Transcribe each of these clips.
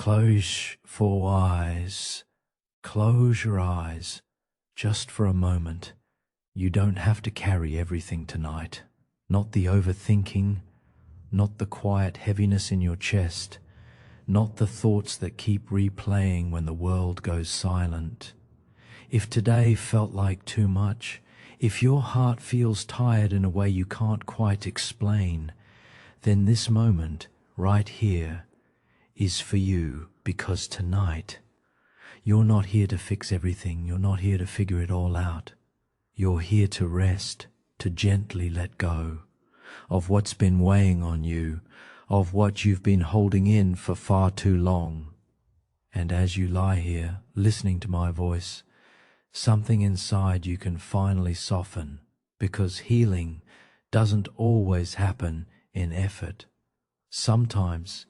Close your eyes, just for a moment. You don't have to carry everything tonight. Not the overthinking, not the quiet heaviness in your chest, not the thoughts that keep replaying when the world goes silent. If today felt like too much, if your heart feels tired in a way you can't quite explain, then this moment, right here, is for you, because tonight, you're not here to fix everything, you're not here to figure it all out. You're here to rest, to gently let go of what's been weighing on you, of what you've been holding in for far too long. And as you lie here, listening to my voice, something inside you can finally soften, because healing doesn't always happen in effort. Sometimes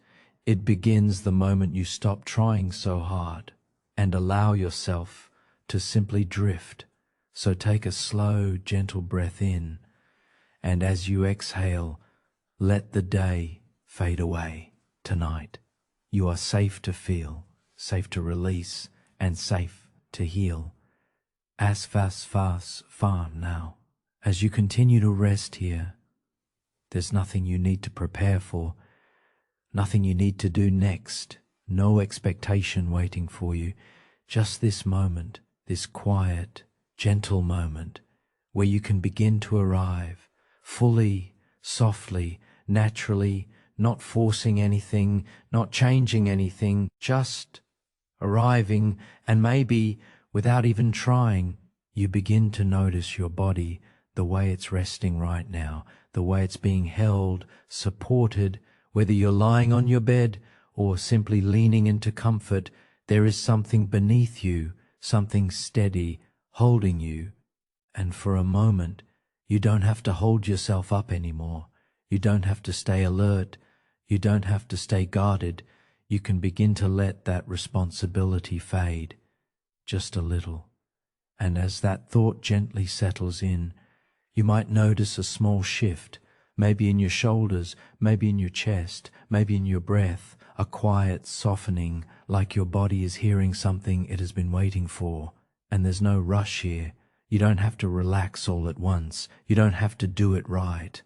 it begins the moment you stop trying so hard and allow yourself to simply drift. So take a slow, gentle breath in, and as you exhale, let the day fade away. Tonight, you are safe to feel, safe to release, and safe to heal. As fast farm now. As you continue to rest here, there's nothing you need to prepare for, nothing you need to do next, no expectation waiting for you, just this moment, this quiet, gentle moment where you can begin to arrive fully, softly, naturally, not forcing anything, not changing anything, just arriving, and maybe without even trying, you begin to notice your body, the way it's resting right now, the way it's being held, supported, whether you're lying on your bed or simply leaning into comfort, there is something beneath you, something steady, holding you. And for a moment, you don't have to hold yourself up anymore. You don't have to stay alert. You don't have to stay guarded. You can begin to let that responsibility fade, just a little. And as that thought gently settles in, you might notice a small shift, maybe in your shoulders, maybe in your chest, maybe in your breath, a quiet softening, like your body is hearing something it has been waiting for. And there's no rush here. You don't have to relax all at once. You don't have to do it right,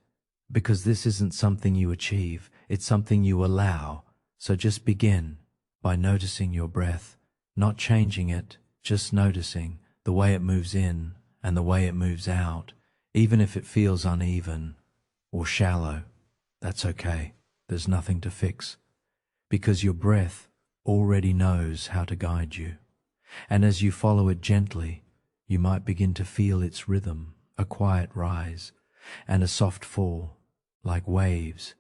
because this isn't something you achieve. It's something you allow. So just begin by noticing your breath, not changing it, just noticing the way it moves in and the way it moves out. Even if it feels uneven or shallow, that's okay. There's nothing to fix, because your breath already knows how to guide you. And as you follow it gently, you might begin to feel its rhythm, a quiet rise and a soft fall, like waves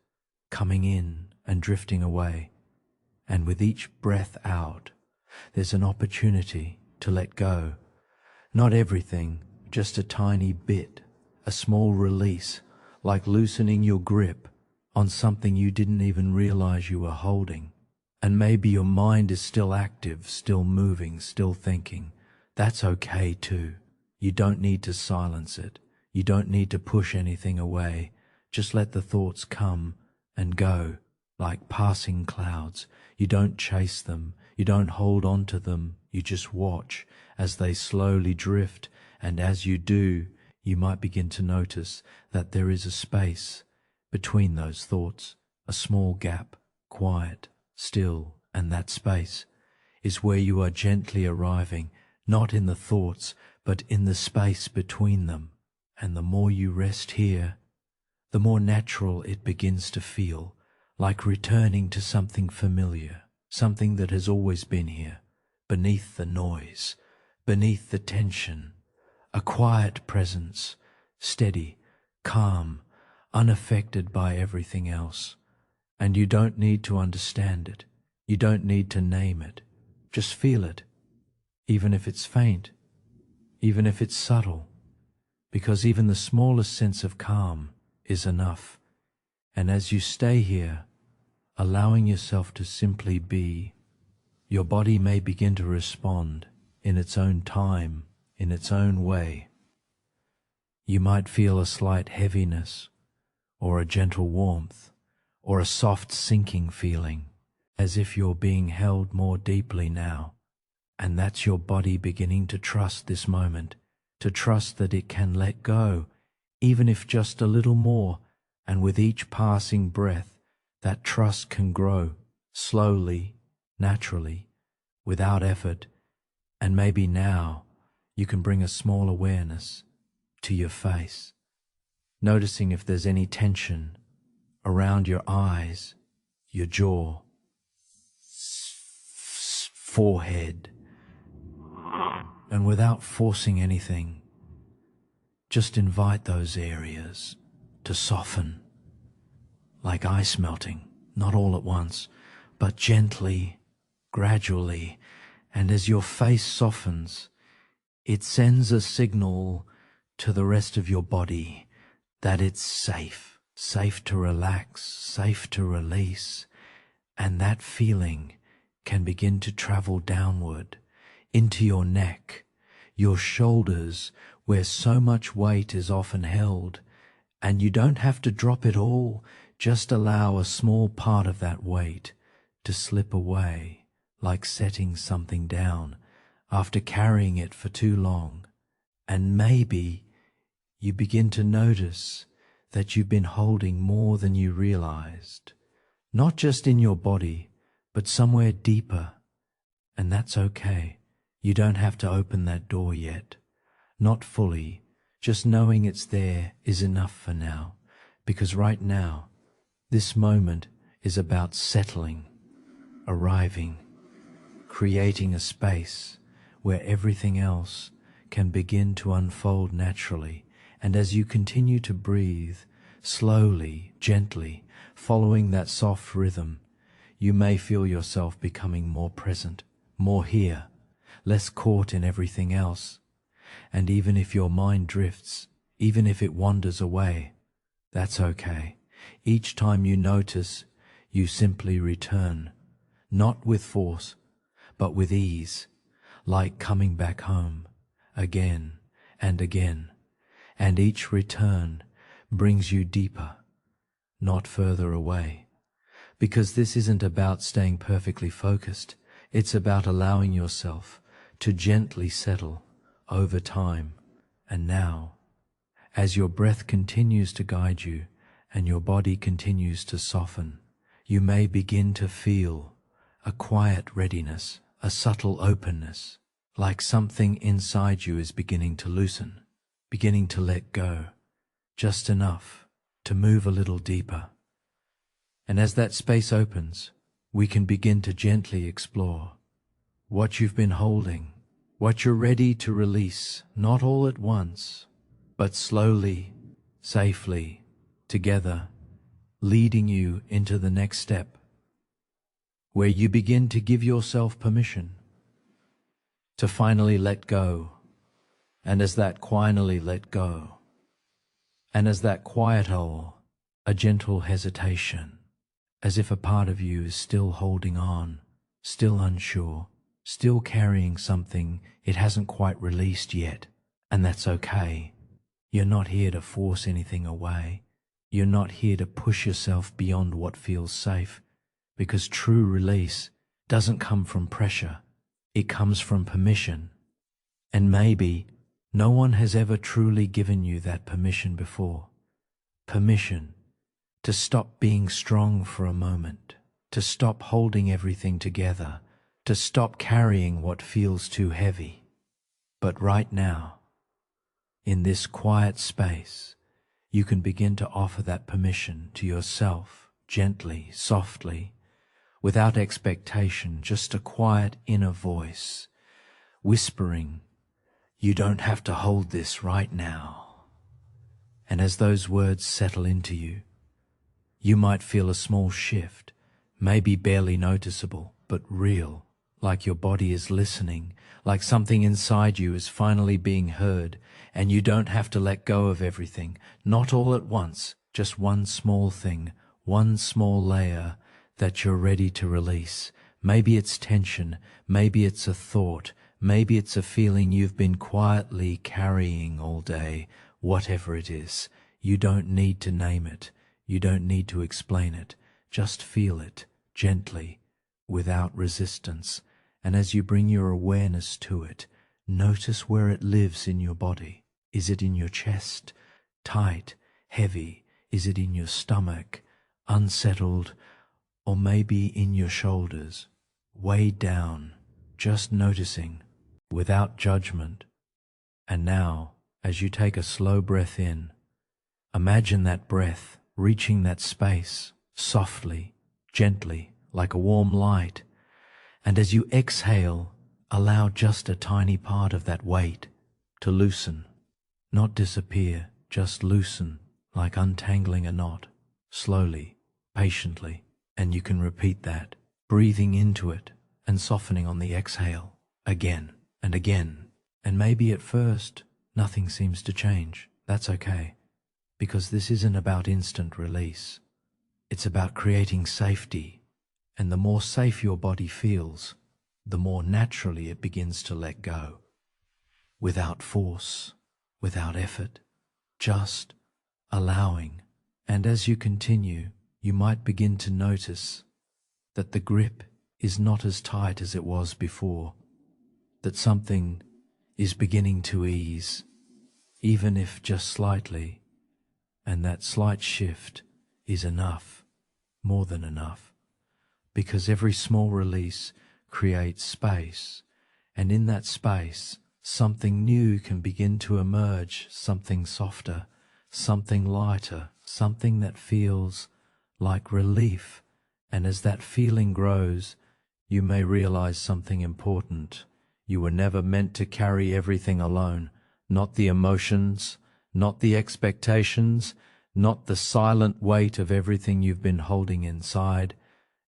coming in and drifting away. And with each breath out, there's an opportunity to let go. Not everything, just a tiny bit, a small release, like loosening your grip on something you didn't even realize you were holding. And maybe your mind is still active, still moving, still thinking. That's okay too. You don't need to silence it. You don't need to push anything away. Just let the thoughts come and go like passing clouds. You don't chase them. You don't hold on to them. You just watch as they slowly drift. And as you do, you might begin to notice that there is a space between those thoughts, a small gap, quiet, still, and that space is where you are gently arriving, not in the thoughts, but in the space between them. And the more you rest here, the more natural it begins to feel, like returning to something familiar, something that has always been here, beneath the noise, beneath the tension, a quiet presence, steady, calm, unaffected by everything else. And you don't need to understand it. You don't need to name it. Just feel it, even if it's faint, even if it's subtle, because even the smallest sense of calm is enough. And as you stay here, allowing yourself to simply be, your body may begin to respond in its own time, in its own way. You might feel a slight heaviness, or a gentle warmth, or a soft sinking feeling, as if you're being held more deeply now. And that's your body beginning to trust this moment, to trust that it can let go, even if just a little more, and with each passing breath, that trust can grow, slowly, naturally, without effort, and maybe now you can bring a small awareness to your face, noticing if there's any tension around your eyes, your jaw, forehead, and without forcing anything, just invite those areas to soften, like ice melting, not all at once, but gently, gradually, and as your face softens, it sends a signal to the rest of your body that it's safe, safe to relax, safe to release, and that feeling can begin to travel downward into your neck, your shoulders, where so much weight is often held, and you don't have to drop it all, just allow a small part of that weight to slip away, like setting something down after carrying it for too long. And maybe you begin to notice that you've been holding more than you realized, not just in your body, but somewhere deeper, and that's okay. You don't have to open that door yet. Not fully. Just knowing it's there is enough for now, because right now, this moment is about settling, arriving, creating a space where everything else can begin to unfold naturally. And as you continue to breathe, slowly, gently, following that soft rhythm, you may feel yourself becoming more present, more here, less caught in everything else. And even if your mind drifts, even if it wanders away, that's okay. Each time you notice, you simply return, not with force, but with ease, like coming back home, again and again. And each return brings you deeper, not further away. Because this isn't about staying perfectly focused, it's about allowing yourself to gently settle over time. And now, as your breath continues to guide you and your body continues to soften, you may begin to feel a quiet readiness, a subtle openness, like something inside you is beginning to loosen, beginning to let go, just enough to move a little deeper. And as that space opens, we can begin to gently explore what you've been holding, what you're ready to release, not all at once, but slowly, safely, together, leading you into the next step, where you begin to give yourself permission to finally let go. And as that finally let go, and as that quiet a gentle hesitation, as if a part of you is still holding on, still unsure, still carrying something it hasn't quite released yet. And that's okay. You're not here to force anything away. You're not here to push yourself beyond what feels safe, because true release doesn't come from pressure. It comes from permission. And maybe no one has ever truly given you that permission before. Permission to stop being strong for a moment, to stop holding everything together, to stop carrying what feels too heavy. But right now, in this quiet space, you can begin to offer that permission to yourself, gently, softly, without expectation, just a quiet inner voice, whispering, "You don't have to hold this right now." And as those words settle into you, you might feel a small shift, maybe barely noticeable, but real, like your body is listening, like something inside you is finally being heard, and you don't have to let go of everything, not all at once, just one small thing, one small layer that you're ready to release. Maybe it's tension, maybe it's a thought, maybe it's a feeling you've been quietly carrying all day. Whatever it is, you don't need to name it. You don't need to explain it. Just feel it, gently, without resistance. And as you bring your awareness to it, notice where it lives in your body. Is it in your chest, tight, heavy? Is it in your stomach, unsettled? Or maybe in your shoulders, weighed down, just noticing, without judgment. And now, as you take a slow breath in, imagine that breath reaching that space, softly, gently, like a warm light. And as you exhale, allow just a tiny part of that weight to loosen, not disappear, just loosen, like untangling a knot, slowly, patiently. And you can repeat that, breathing into it and softening on the exhale, again and again. And maybe at first, nothing seems to change. That's okay, because this isn't about instant release. It's about creating safety. And the more safe your body feels, the more naturally it begins to let go. Without force, without effort, just allowing. And as you continue, you might begin to notice that the grip is not as tight as it was before, that something is beginning to ease, even if just slightly, and that slight shift is enough, more than enough, because every small release creates space, and in that space, something new can begin to emerge, something softer, something lighter, something that feels like relief. And as that feeling grows, you may realize something important. You were never meant to carry everything alone, not the emotions, not the expectations, not the silent weight of everything you've been holding inside.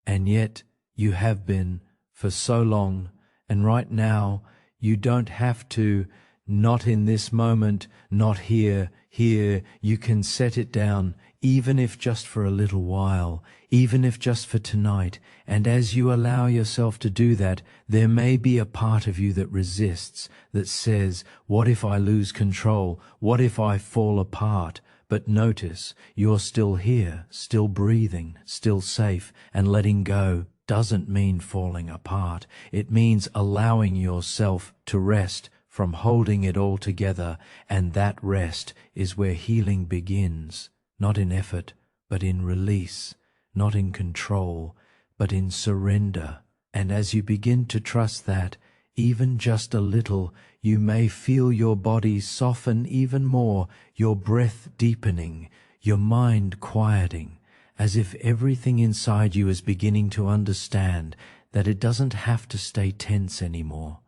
And yet you have been for so long, and right now you don't have to, not in this moment, not here. You can set it down, even if just for a little while, even if just for tonight. And as you allow yourself to do that, there may be a part of you that resists, that says, what if I lose control? What if I fall apart? But notice, you're still here, still breathing, still safe, and letting go doesn't mean falling apart. It means allowing yourself to rest from holding it all together, and that rest is where healing begins, not in effort, but in release, not in control, but in surrender. And as you begin to trust that, even just a little, you may feel your body soften even more, your breath deepening, your mind quieting, as if everything inside you is beginning to understand that it doesn't have to stay tense anymore.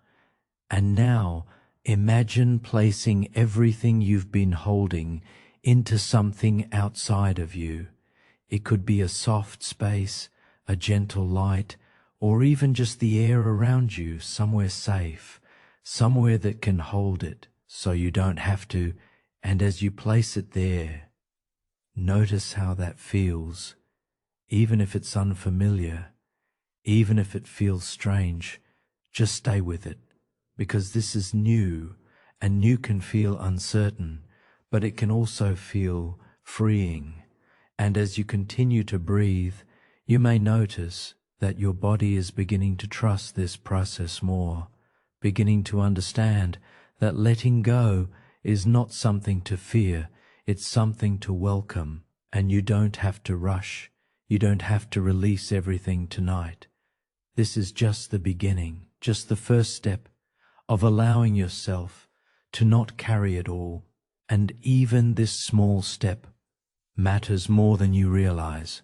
And now, imagine placing everything you've been holding into something outside of you. It could be a soft space, a gentle light, or even just the air around you, somewhere safe, somewhere that can hold it so you don't have to. And as you place it there, notice how that feels, even if it's unfamiliar, even if it feels strange. Just stay with it, because this is new, and new can feel uncertain, but it can also feel freeing. And as you continue to breathe, you may notice that your body is beginning to trust this process more, beginning to understand that letting go is not something to fear, it's something to welcome. And you don't have to rush, you don't have to release everything tonight. This is just the beginning, just the first step of allowing yourself to not carry it all. And even this small step matters more than you realize,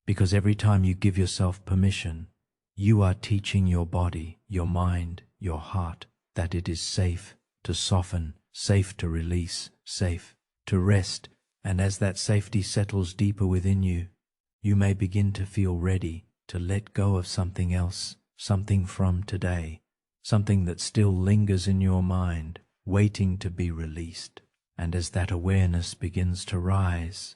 because every time you give yourself permission, you are teaching your body, your mind, your heart that it is safe to soften, safe to release, safe to rest. And as that safety settles deeper within you, you may begin to feel ready to let go of something else, something from today, something that still lingers in your mind, waiting to be released. And as that awareness begins to rise,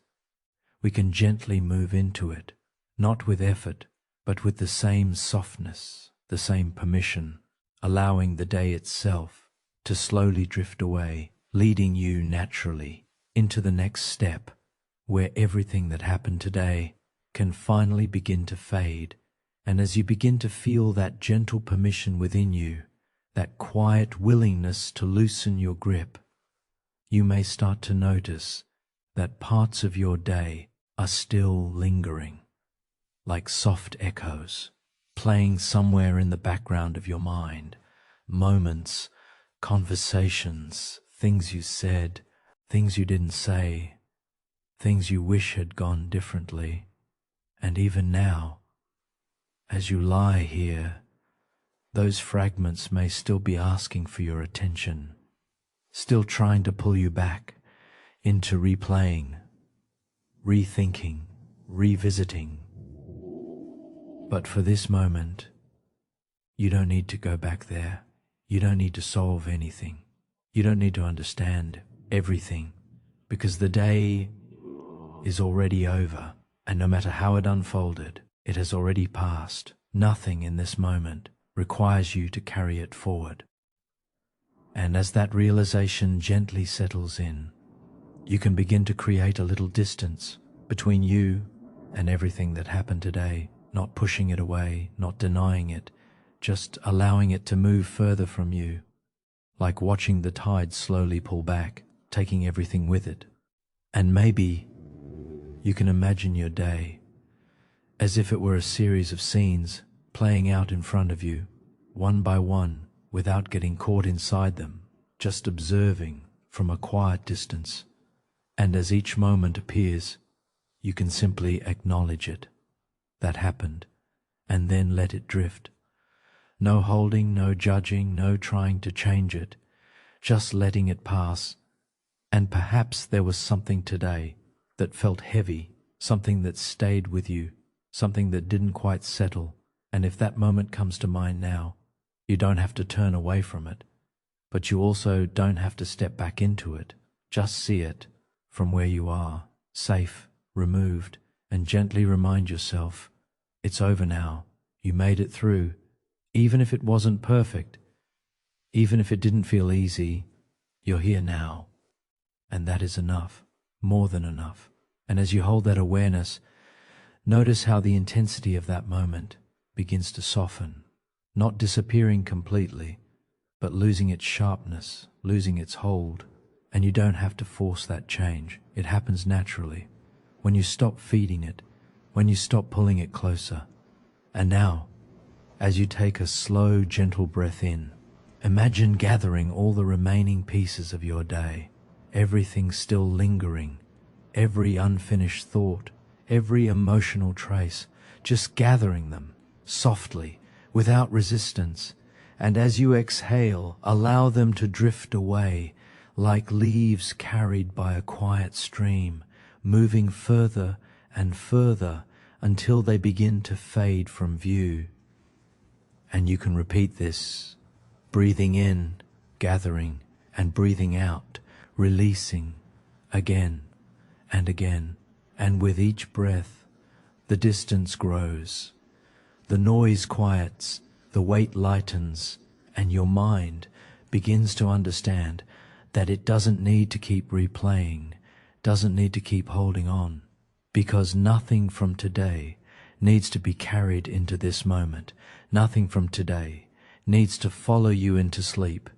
we can gently move into it, not with effort, but with the same softness, the same permission, allowing the day itself to slowly drift away, leading you naturally into the next step, where everything that happened today can finally begin to fade, And as you begin to feel that gentle permission within you, that quiet willingness to loosen your grip, you may start to notice that parts of your day are still lingering, like soft echoes, playing somewhere in the background of your mind. Moments, conversations, things you said, things you didn't say, things you wish had gone differently. And even now, as you lie here, those fragments may still be asking for your attention, still trying to pull you back into replaying, rethinking, revisiting. But for this moment, you don't need to go back there. You don't need to solve anything. You don't need to understand everything, because the day is already over, and no matter how it unfolded, it has already passed. Nothing in this moment requires you to carry it forward. And as that realization gently settles in, you can begin to create a little distance between you and everything that happened today, not pushing it away, not denying it, just allowing it to move further from you, like watching the tide slowly pull back, taking everything with it. And maybe you can imagine your day as if it were a series of scenes playing out in front of you, one by one, without getting caught inside them, just observing from a quiet distance. And as each moment appears, you can simply acknowledge it. That happened, and then let it drift. No holding, no judging, no trying to change it, just letting it pass. And perhaps there was something today that felt heavy, something that stayed with you, something that didn't quite settle. And if that moment comes to mind now, you don't have to turn away from it, but you also don't have to step back into it. Just see it from where you are, safe, removed, and gently remind yourself, it's over now. You made it through. Even if it wasn't perfect, even if it didn't feel easy, you're here now. And that is enough, more than enough. And as you hold that awareness, notice how the intensity of that moment begins to soften, not disappearing completely, but losing its sharpness, losing its hold. And you don't have to force that change. It happens naturally, when you stop feeding it, when you stop pulling it closer. And now, as you take a slow, gentle breath in, imagine gathering all the remaining pieces of your day, everything still lingering, every unfinished thought, every emotional trace, just gathering them softly, without resistance. And as you exhale, allow them to drift away like leaves carried by a quiet stream, moving further and further until they begin to fade from view. And you can repeat this, breathing in, gathering, and breathing out, releasing again and again. And with each breath, the distance grows, the noise quiets, the weight lightens, and your mind begins to understand that it doesn't need to keep replaying, doesn't need to keep holding on, because nothing from today needs to be carried into this moment. Nothing from today needs to follow you into sleep.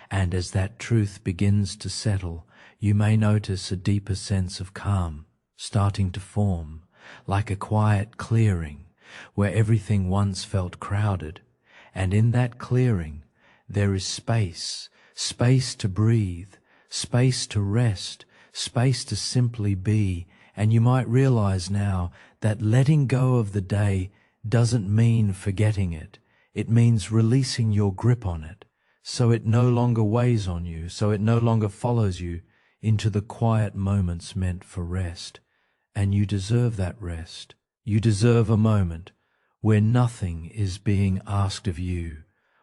And as that truth begins to settle, you may notice a deeper sense of calm starting to form, like a quiet clearing where everything once felt crowded. And in that clearing, there is space, space to breathe, space to rest, space to simply be. And you might realize now that letting go of the day doesn't mean forgetting it. It means releasing your grip on it, so it no longer weighs on you, so it no longer follows you into the quiet moments meant for rest. And you deserve that rest. You deserve a moment where nothing is being asked of you,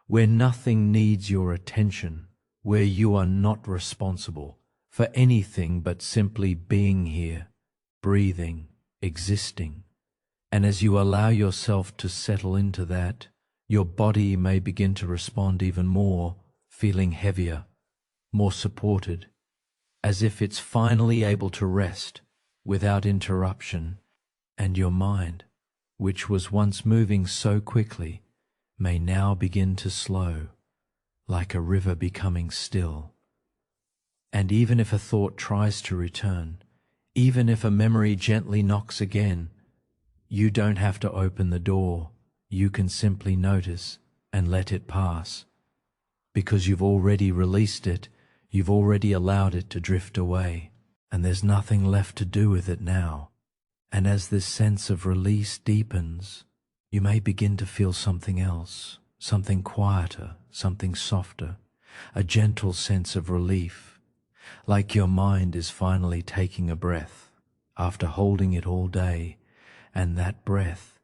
where nothing needs your attention, where you are not responsible for anything but simply being here, breathing, existing. And as you allow yourself to settle into that, your body may begin to respond even more, feeling heavier, more supported, as if it's finally able to rest without interruption. And your mind, which was once moving so quickly, may now begin to slow, like a river becoming still. And even if a thought tries to return, even if a memory gently knocks again, you don't have to open the door. You can simply notice and let it pass. Because you've already released it, you've already allowed it to drift away, and there's nothing left to do with it now. And as this sense of release deepens, you may begin to feel something else, something quieter, something softer, a gentle sense of relief, like your mind is finally taking a breath after holding it all day, and that breath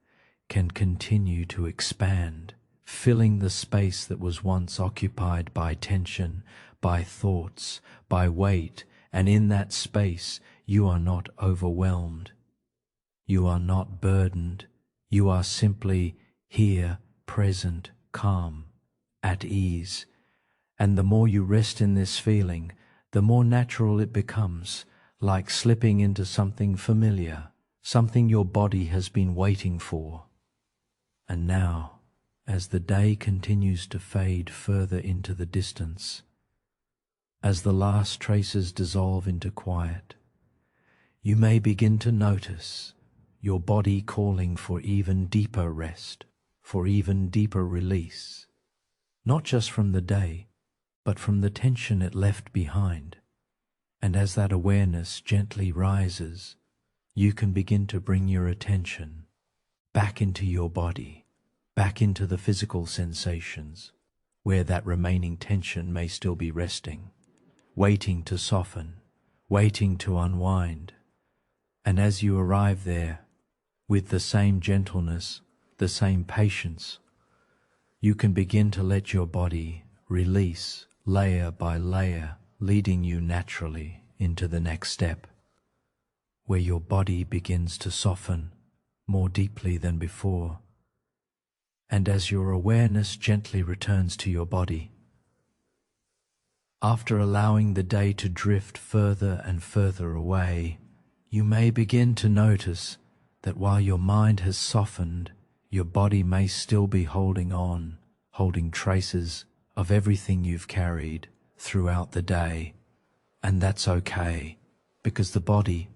can continue to expand, filling the space that was once occupied by tension, by thoughts, by weight, and in that space you are not overwhelmed. You are not burdened. You are simply here, present, calm, at ease. And the more you rest in this feeling, the more natural it becomes, like slipping into something familiar, something your body has been waiting for. And now, as the day continues to fade further into the distance, as the last traces dissolve into quiet, you may begin to notice your body calling for even deeper rest, for even deeper release, not just from the day, but from the tension it left behind. And as that awareness gently rises, you can begin to bring your attention back into your body, back into the physical sensations, where that remaining tension may still be resting, waiting to soften, waiting to unwind. And as you arrive there, with the same gentleness, the same patience, you can begin to let your body release layer by layer, leading you naturally into the next step, where your body begins to soften more deeply than before. And as your awareness gently returns to your body, after allowing the day to drift further and further away, you may begin to notice that while your mind has softened, your body may still be holding on, holding traces of everything you've carried throughout the day. And that's okay, because the body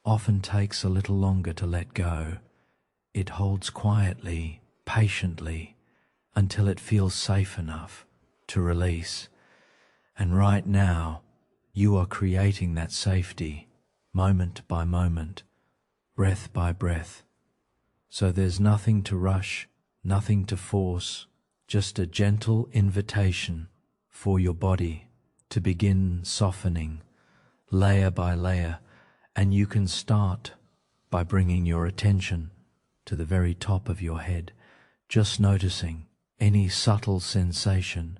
often takes a little longer to let go. It holds quietly, patiently, until it feels safe enough to release. And right now, you are creating that safety, moment by moment, breath by breath. So there's nothing to rush, nothing to force, just a gentle invitation for your body to begin softening layer by layer. And you can start by bringing your attention to the very top of your head, just noticing any subtle sensation,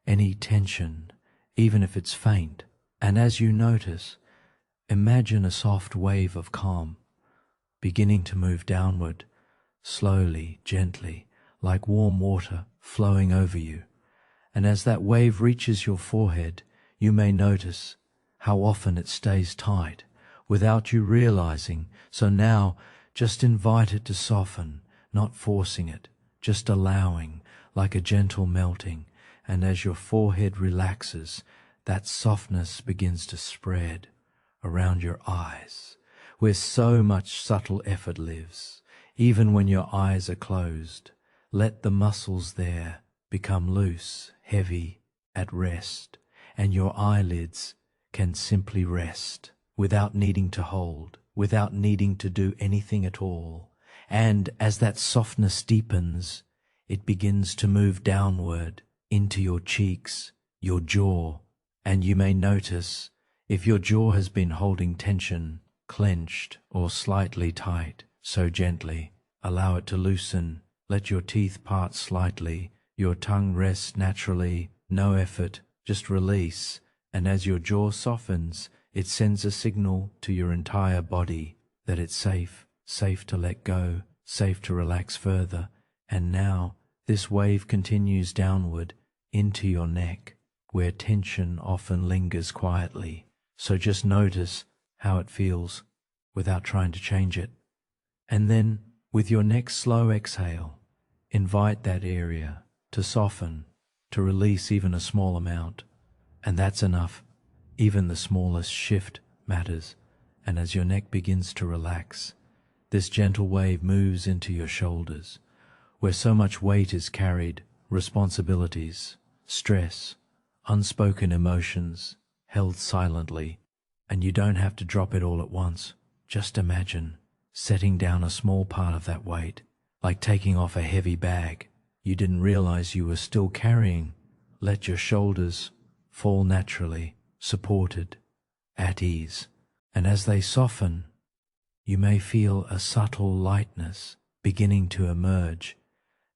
any tension, even if it's faint. And as you notice, imagine a soft wave of calm beginning to move downward, slowly, gently, like warm water flowing over you. And as that wave reaches your forehead, you may notice how often it stays tight without you realizing. So now, just invite it to soften, not forcing it, just allowing, like a gentle melting. And as your forehead relaxes, that softness begins to spread around your eyes, where so much subtle effort lives. Even when your eyes are closed, let the muscles there become loose, heavy, at rest, and your eyelids can simply rest without needing to hold, without needing to do anything at all. And as that softness deepens, it begins to move downward into your cheeks, your jaw, and you may notice if your jaw has been holding tension, clenched or slightly tight. So gently allow it to loosen. Let your teeth part slightly, your tongue rest naturally, no effort, just release. And as your jaw softens, it sends a signal to your entire body that it's safe, safe to let go, safe to relax further. And now this wave continues downward into your neck, where tension often lingers quietly. So just notice how it feels without trying to change it. And then, With your next slow exhale, invite that area to soften, to release even a small amount. And that's enough. Even the smallest shift matters. And as your neck begins to relax, this gentle wave moves into your shoulders, where so much weight is carried, responsibilities, stress, unspoken emotions held silently, and you don't have to drop it all at once. Just imagine setting down a small part of that weight, like taking off a heavy bag you didn't realize you were still carrying. Let your shoulders fall naturally, supported, at ease, and as they soften, you may feel a subtle lightness beginning to emerge,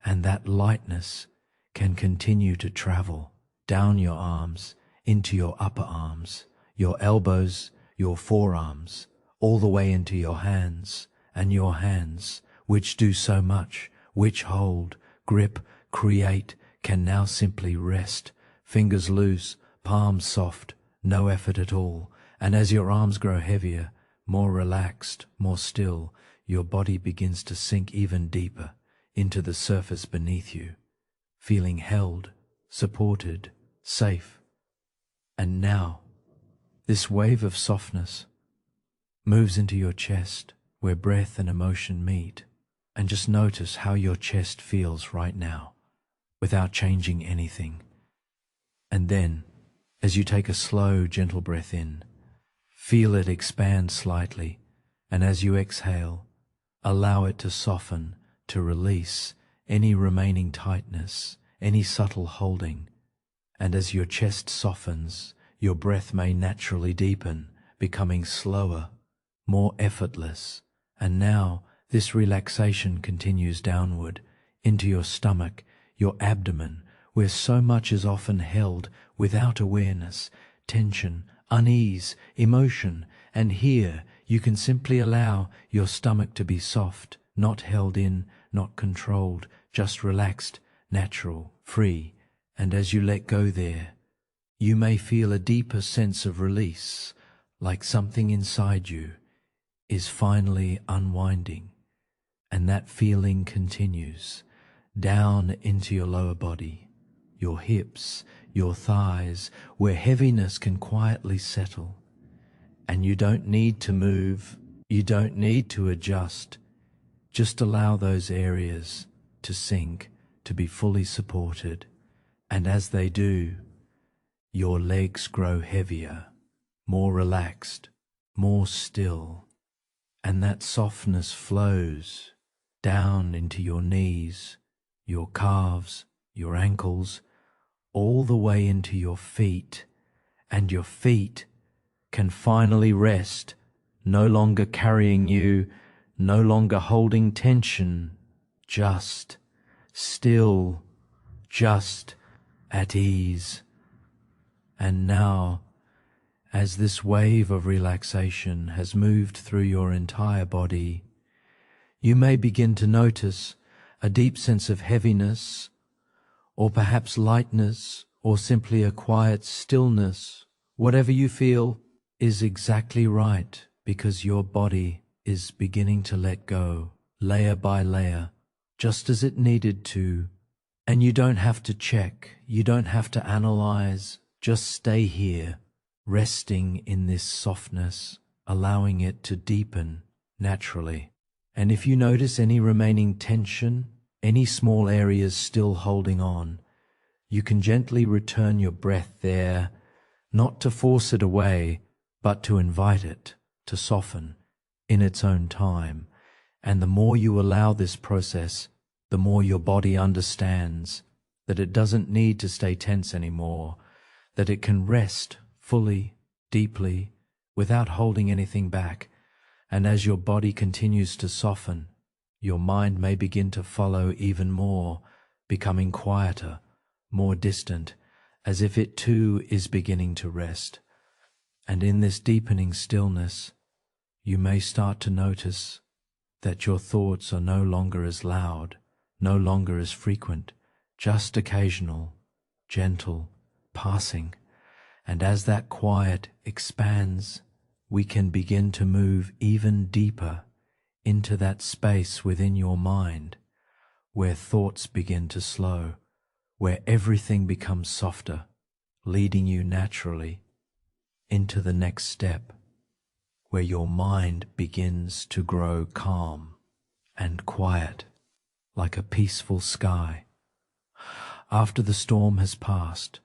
and that lightness can continue to travel down your arms, into your upper arms, your elbows, your forearms, all the way into your hands, and your hands, which do so much, which hold, grip, create, can now simply rest, fingers loose, palms soft, no effort at all. And as your arms grow heavier, more relaxed, more still, your body begins to sink even deeper into the surface beneath you, feeling held, supported, safe. And now, this wave of softness moves into your chest, where breath and emotion meet, and just notice how your chest feels right now, without changing anything. And then, as you take a slow, gentle breath in, feel it expand slightly, and as you exhale, allow it to soften, to release any remaining tightness, any subtle holding. And as your chest softens, your breath may naturally deepen, becoming slower, more effortless. And now this relaxation continues downward into your stomach, your abdomen, where so much is often held without awareness, tension, unease, emotion. And here you can simply allow your stomach to be soft, not held in, not controlled, just relaxed, natural, free. And as you let go there, you may feel a deeper sense of release, like something inside you is finally unwinding. And that feeling continues down into your lower body, your hips, your thighs, where heaviness can quietly settle. And you don't need to move, you don't need to adjust. Just allow those areas to sink, to be fully supported. And as they do, your legs grow heavier, more relaxed, more still, and that softness flows down into your knees, your calves, your ankles, all the way into your feet, and your feet can finally rest, no longer carrying you, no longer holding tension, just still, just at ease. And now, as this wave of relaxation has moved through your entire body, you may begin to notice a deep sense of heaviness, or perhaps lightness, or simply a quiet stillness. Whatever you feel is exactly right, because your body is beginning to let go, layer by layer, just as it needed to. And you don't have to check, you don't have to analyze, just stay here, resting in this softness, allowing it to deepen naturally. And if you notice any remaining tension, any small areas still holding on, you can gently return your breath there, not to force it away, but to invite it to soften in its own time. And the more you allow this process, the more your body understands that it doesn't need to stay tense anymore, that it can rest fully, deeply, without holding anything back. And as your body continues to soften, your mind may begin to follow even more, becoming quieter, more distant, as if it too is beginning to rest. And in this deepening stillness, you may start to notice that your thoughts are no longer as loud, no longer as frequent, just occasional, gentle, passing. And as that quiet expands, we can begin to move even deeper into that space within your mind where thoughts begin to slow, where everything becomes softer, leading you naturally into the next step, where your mind begins to grow calm and quiet, like a peaceful sky. After the storm has passed,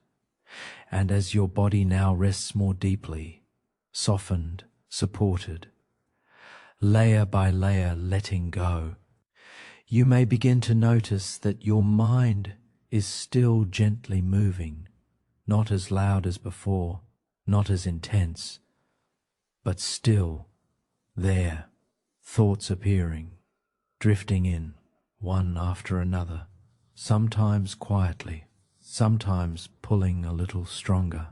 and as your body now rests more deeply, softened, supported, layer by layer letting go, you may begin to notice that your mind is still gently moving, not as loud as before, not as intense, but still there, thoughts appearing, drifting in, one after another, sometimes quietly, sometimes pulling a little stronger,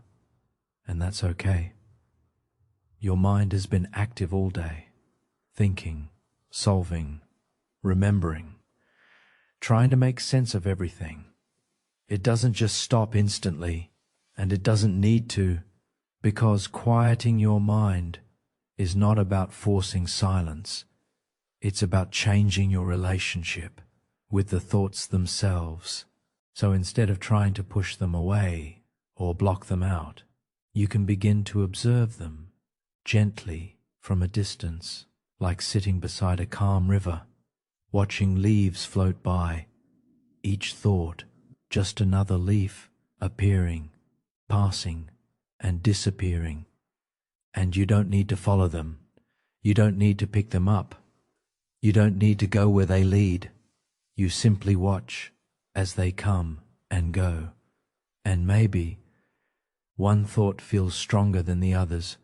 and that's okay. Your mind has been active all day, thinking, solving, remembering, trying to make sense of everything. It doesn't just stop instantly, and it doesn't need to, because quieting your mind is not about forcing silence. It's about changing your relationship with the thoughts themselves. So instead of trying to push them away or block them out, you can begin to observe them gently from a distance, like sitting beside a calm river, watching leaves float by, each thought just another leaf appearing, passing, and disappearing. And you don't need to follow them. You don't need to pick them up. You don't need to go where they lead. You simply watch as they come and go. And maybe one thought feels stronger than the others,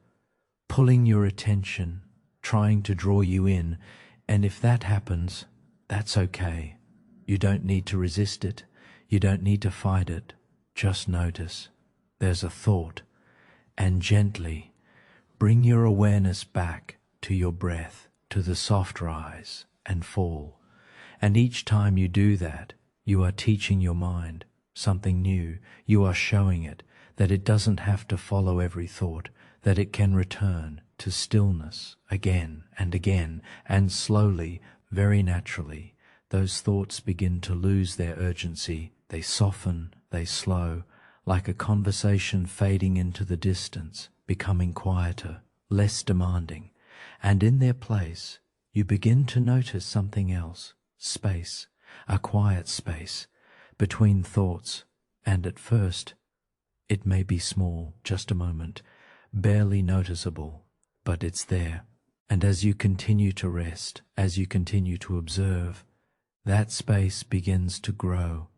pulling your attention, trying to draw you in. And if that happens, that's okay. You don't need to resist it. You don't need to fight it. Just notice there's a thought, and gently bring your awareness back to your breath, to the soft rise and fall. And each time you do that, you are teaching your mind something new. You are showing it that it doesn't have to follow every thought, that it can return to stillness again and again, and slowly, very naturally, those thoughts begin to lose their urgency. They soften, they slow, like a conversation fading into the distance, becoming quieter, less demanding. And in their place, you begin to notice something else, space, a quiet space between thoughts. And at first, it may be small, just a moment, barely noticeable, but it's there. And as you continue to rest, as you continue to observe, that space begins to grow,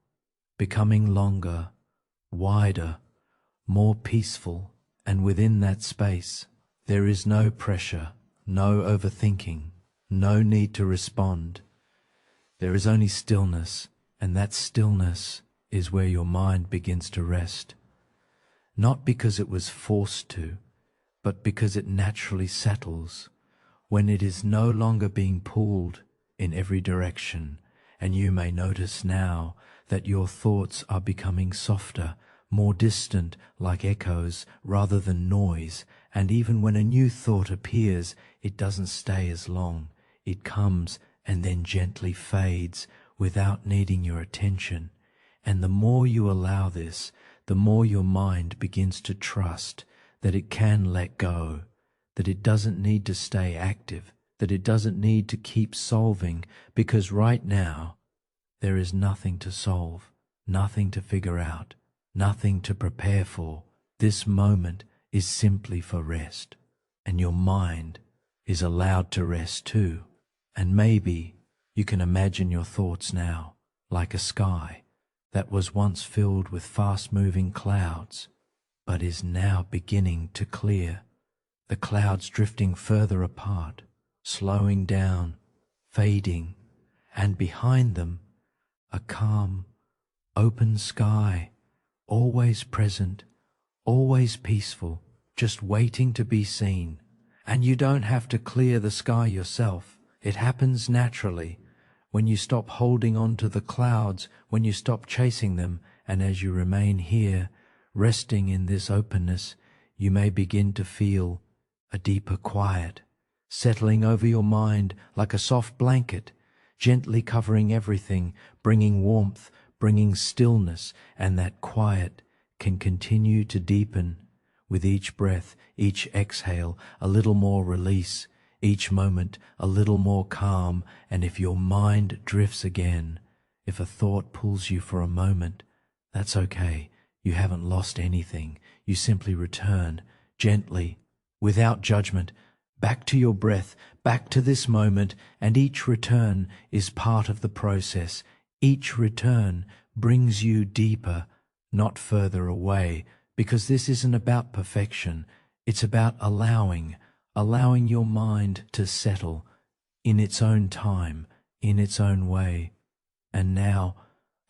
becoming longer, wider, more peaceful. And within that space, there is no pressure, no overthinking, no need to respond. There is only stillness, and that stillness is where your mind begins to rest. Not because it was forced to, but because it naturally settles, when it is no longer being pulled in every direction. And you may notice now that your thoughts are becoming softer, more distant, like echoes rather than noise. And even when a new thought appears, it doesn't stay as long. It comes and then gently fades without needing your attention. And the more you allow this, the more your mind begins to trust that it can let go, that it doesn't need to stay active, that it doesn't need to keep solving, because right now there is nothing to solve, nothing to figure out, nothing to prepare for. This moment is simply for rest, and your mind is allowed to rest too. And maybe you can imagine your thoughts now like a sky that was once filled with fast-moving clouds, but is now beginning to clear. The clouds drifting further apart, slowing down, fading, and behind them a calm, open sky, always present, always peaceful, just waiting to be seen. And you don't have to clear the sky yourself. It happens naturally when you stop holding on to the clouds, when you stop chasing them, and as you remain here, resting in this openness, you may begin to feel a deeper quiet, settling over your mind like a soft blanket, gently covering everything, bringing warmth, bringing stillness, and that quiet can continue to deepen with each breath, each exhale, a little more release, each moment a little more calm. And if your mind drifts again, if a thought pulls you for a moment, that's okay. You haven't lost anything. You simply return gently, without judgment, back to your breath, back to this moment, and each return is part of the process. Each return brings you deeper, not further away, because this isn't about perfection. It's about allowing your mind to settle in its own time, in its own way. And now,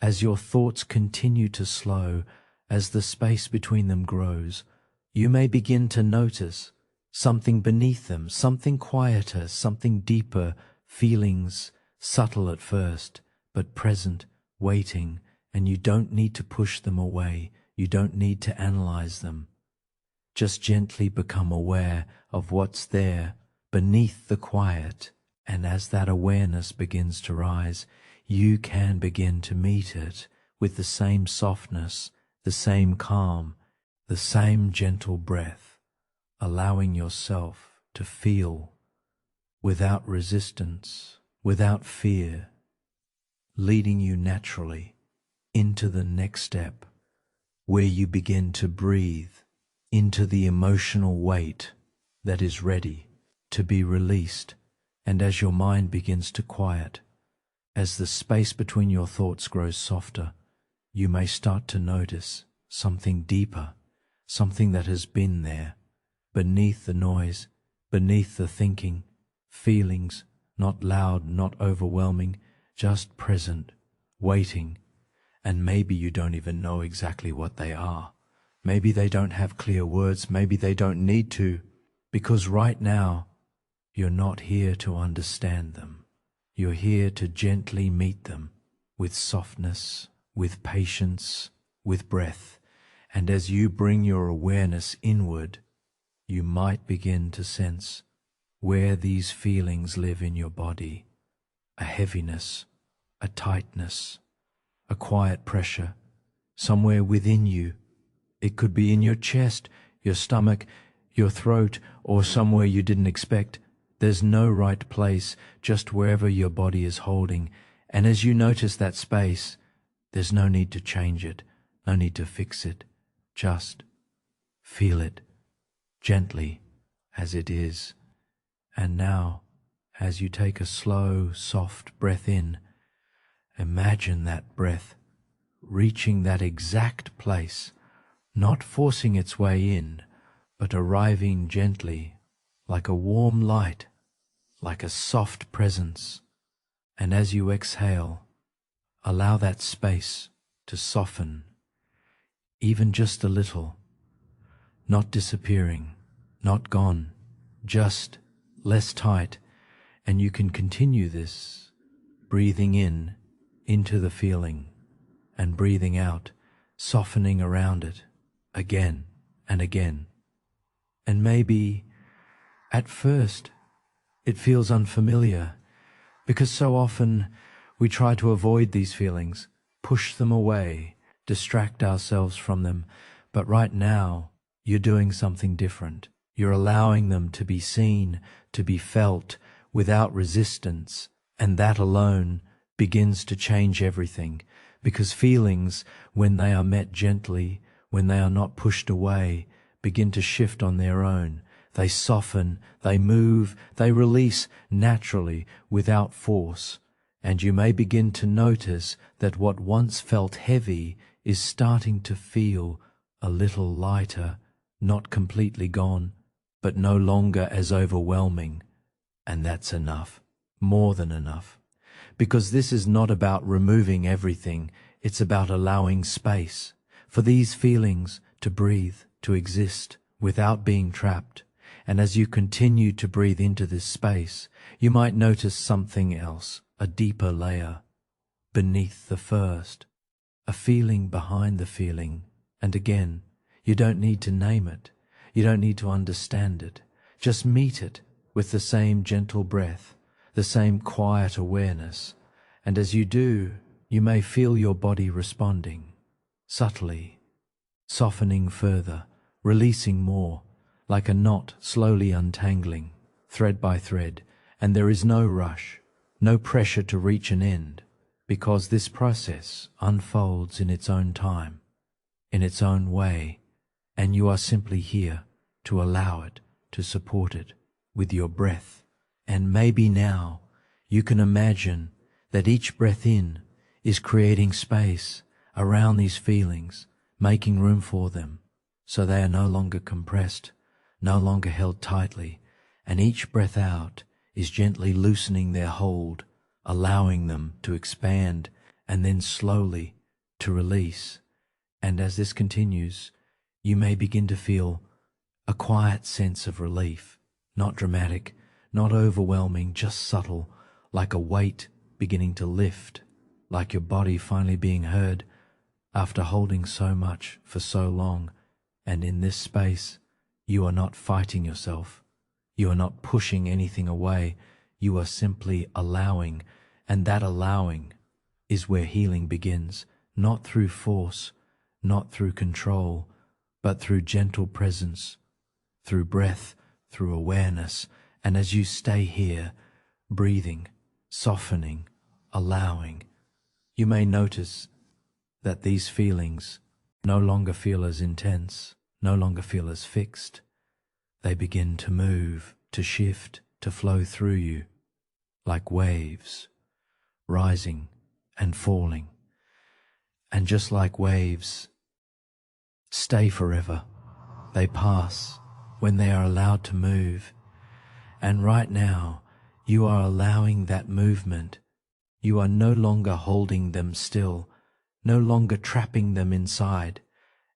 as your thoughts continue to slow, as the space between them grows, you may begin to notice something beneath them, something quieter, something deeper, feelings subtle at first, but present, waiting, and you don't need to push them away. You don't need to analyze them. Just gently become aware of what's there beneath the quiet, and as that awareness begins to rise, you can begin to meet it with the same softness, the same calm, the same gentle breath, allowing yourself to feel without resistance, without fear, leading you naturally into the next step, where you begin to breathe into the emotional weight that is ready to be released. And as your mind begins to quiet, as the space between your thoughts grows softer, you may start to notice something deeper, something that has been there, beneath the noise, beneath the thinking, feelings, not loud, not overwhelming, just present, waiting. And maybe you don't even know exactly what they are. Maybe they don't have clear words, maybe they don't need to, because right now, you're not here to understand them. You're here to gently meet them with softness, with patience, with breath. And as you bring your awareness inward, you might begin to sense where these feelings live in your body. A heaviness, a tightness, a quiet pressure, somewhere within you. It could be in your chest, your stomach, your throat, or somewhere you didn't expect. There's no right place, just wherever your body is holding. And as you notice that space, there's no need to change it, no need to fix it. Just feel it gently as it is. And now, as you take a slow, soft breath in, imagine that breath reaching that exact place, not forcing its way in, but arriving gently, like a warm light, like a soft presence. And as you exhale, allow that space to soften, even just a little, not disappearing, not gone, just less tight. And you can continue this, breathing in into the feeling, and breathing out, softening around it, again and again. And maybe at first it feels unfamiliar, because so often we try to avoid these feelings, push them away, distract ourselves from them. But right now, you're doing something different. You're allowing them to be seen, to be felt without resistance, and that alone begins to change everything. Because feelings, when they are met gently, when they are not pushed away, begin to shift on their own. They soften, they move, they release naturally without force. And you may begin to notice that what once felt heavy is starting to feel a little lighter, not completely gone, but no longer as overwhelming. And that's enough, more than enough. Because this is not about removing everything, it's about allowing space for these feelings to breathe, to exist without being trapped. And as you continue to breathe into this space, you might notice something else, a deeper layer beneath the first, a feeling behind the feeling. And again, you don't need to name it, you don't need to understand it, just meet it with the same gentle breath, the same quiet awareness. And as you do, you may feel your body responding, subtly, softening further, releasing more, like a knot slowly untangling, thread by thread. And there is no rush, no pressure to reach an end, because this process unfolds in its own time, in its own way, and you are simply here to allow it, to support it with your breath. And maybe now you can imagine that each breath in is creating space around these feelings, making room for them, so they are no longer compressed, no longer held tightly, and each breath out is gently loosening their hold, allowing them to expand and then slowly to release. And as this continues, you may begin to feel a quiet sense of relief, not dramatic, not overwhelming, just subtle, like a weight beginning to lift, like your body finally being heard after holding so much for so long. And in this space, you are not fighting yourself. You are not pushing anything away. You are simply allowing, and that allowing is where healing begins, not through force, not through control, but through gentle presence, through breath, through awareness. And as you stay here, breathing, softening, allowing, you may notice that these feelings no longer feel as intense, no longer feel as fixed. They begin to move, to shift, to flow through you like waves, rising and falling. And just like waves stay forever, they pass when they are allowed to move. And right now, you are allowing that movement. You are no longer holding them still, no longer trapping them inside.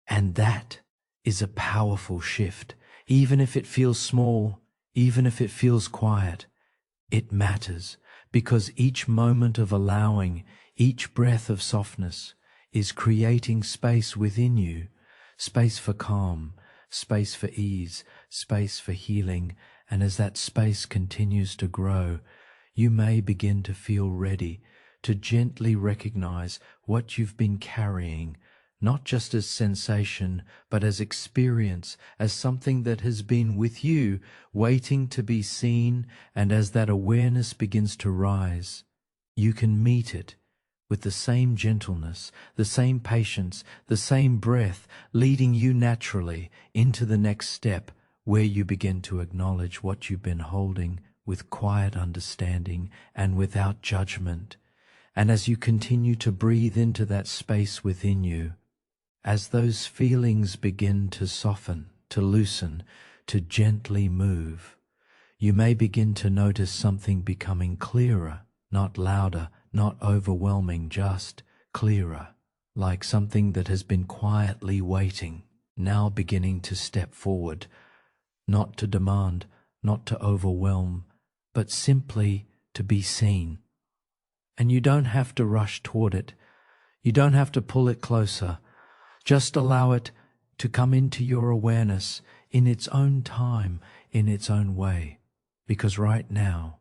And that is a powerful shift. Even if it feels small, even if it feels quiet, it matters, because each moment of allowing, each breath of softness is creating space within you, space for calm, space for ease, space for healing. And as that space continues to grow, you may begin to feel ready to gently recognize what you've been carrying, not just as sensation, but as experience, as something that has been with you, waiting to be seen. And as that awareness begins to rise, you can meet it with the same gentleness, the same patience, the same breath, leading you naturally into the next step, where you begin to acknowledge what you've been holding with quiet understanding and without judgment. And as you continue to breathe into that space within you, as those feelings begin to soften, to loosen, to gently move, you may begin to notice something becoming clearer, not louder, not overwhelming, just clearer, like something that has been quietly waiting, now beginning to step forward, not to demand, not to overwhelm, but simply to be seen. And you don't have to rush toward it. You don't have to pull it closer. Just allow it to come into your awareness in its own time, in its own way. Because right now,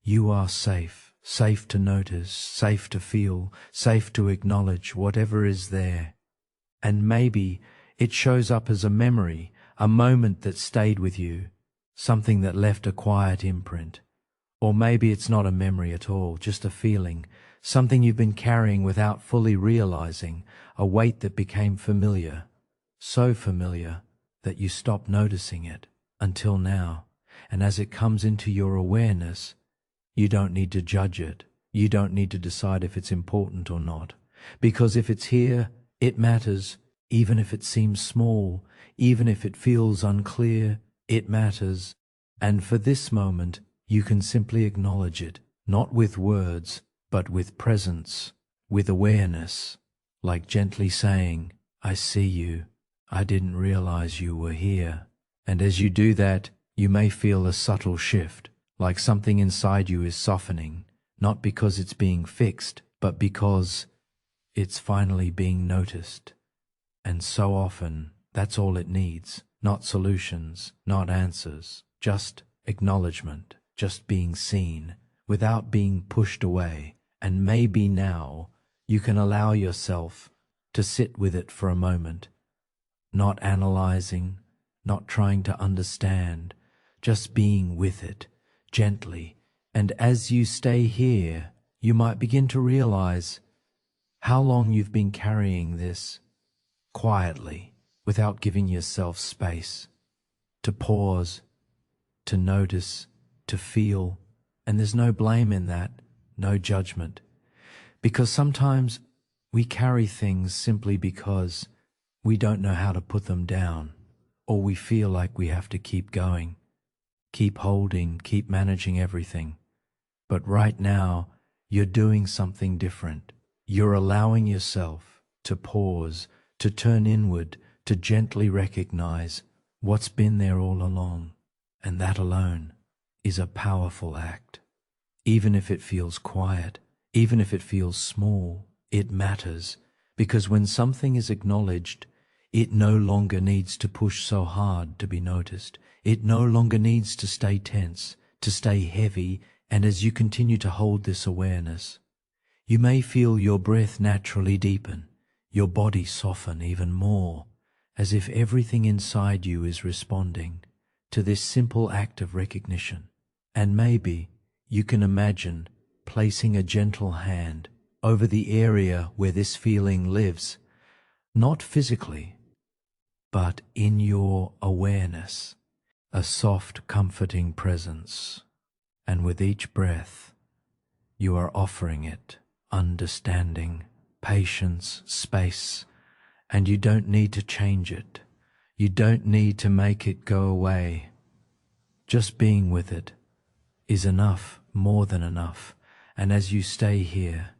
you are safe, safe to notice, safe to feel, safe to acknowledge whatever is there. And maybe it shows up as a memory, a moment that stayed with you, something that left a quiet imprint. Or maybe it's not a memory at all, just a feeling, something you've been carrying without fully realizing, a weight that became familiar, so familiar that you stopped noticing it until now. And as it comes into your awareness, you don't need to judge it. You don't need to decide if it's important or not. Because if it's here, it matters. Even if it seems small, even if it feels unclear, it matters. And for this moment, you can simply acknowledge it, not with words, but with presence, with awareness, like gently saying, I see you. I didn't realize you were here. And as you do that, you may feel a subtle shift, like something inside you is softening, not because it's being fixed, but because it's finally being noticed. And so often, that's all it needs, not solutions, not answers, just acknowledgement, just being seen, without being pushed away. And maybe now you can allow yourself to sit with it for a moment, not analyzing, not trying to understand, just being with it gently. And as you stay here, you might begin to realize how long you've been carrying this quietly, without giving yourself space to pause, to notice, to feel. And there's no blame in that, no judgment. Because sometimes we carry things simply because we don't know how to put them down, or we feel like we have to keep going, keep holding, keep managing everything. But right now, you're doing something different. You're allowing yourself to pause, to turn inward, to gently recognize what's been there all along. And that alone is a powerful act. Even if it feels quiet, even if it feels small, it matters, because when something is acknowledged, it no longer needs to push so hard to be noticed. It no longer needs to stay tense, to stay heavy. And as you continue to hold this awareness, you may feel your breath naturally deepen, your body soften even more, as if everything inside you is responding to this simple act of recognition. And maybe you can imagine placing a gentle hand over the area where this feeling lives, not physically, but in your awareness, a soft, comforting presence. And with each breath, you are offering it understanding, patience, space, and you don't need to change it. You don't need to make it go away. Just being with it is enough, more than enough. And as you stay here,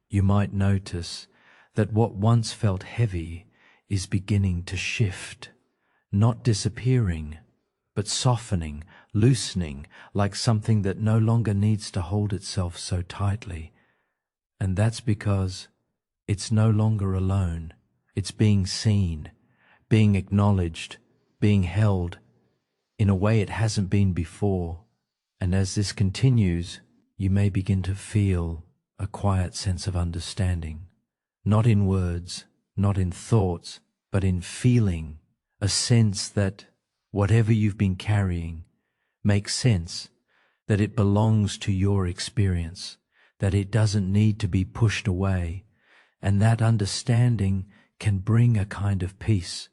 you might notice that what once felt heavy is beginning to shift, not disappearing, but softening, loosening, like something that no longer needs to hold itself so tightly. And that's because it's no longer alone. It's being seen, being acknowledged, being held in a way it hasn't been before. And as this continues, you may begin to feel a quiet sense of understanding, not in words, not in thoughts, but in feeling, a sense that whatever you've been carrying makes sense, that it belongs to your experience, that it doesn't need to be pushed away. And that understanding can bring a kind of peace,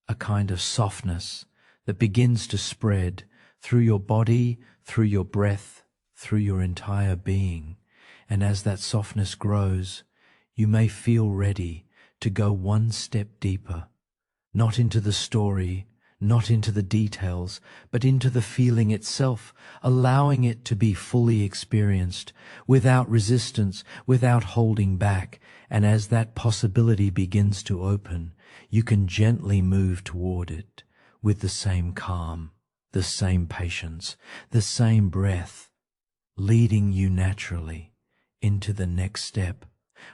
a kind of softness that begins to spread through your body, through your breath, through your entire being. And as that softness grows, you may feel ready to go one step deeper, not into the story, not into the details, but into the feeling itself, allowing it to be fully experienced, without resistance, without holding back. And as that possibility begins to open, you can gently move toward it with the same calm, the same patience, the same breath, leading you naturally into the next step,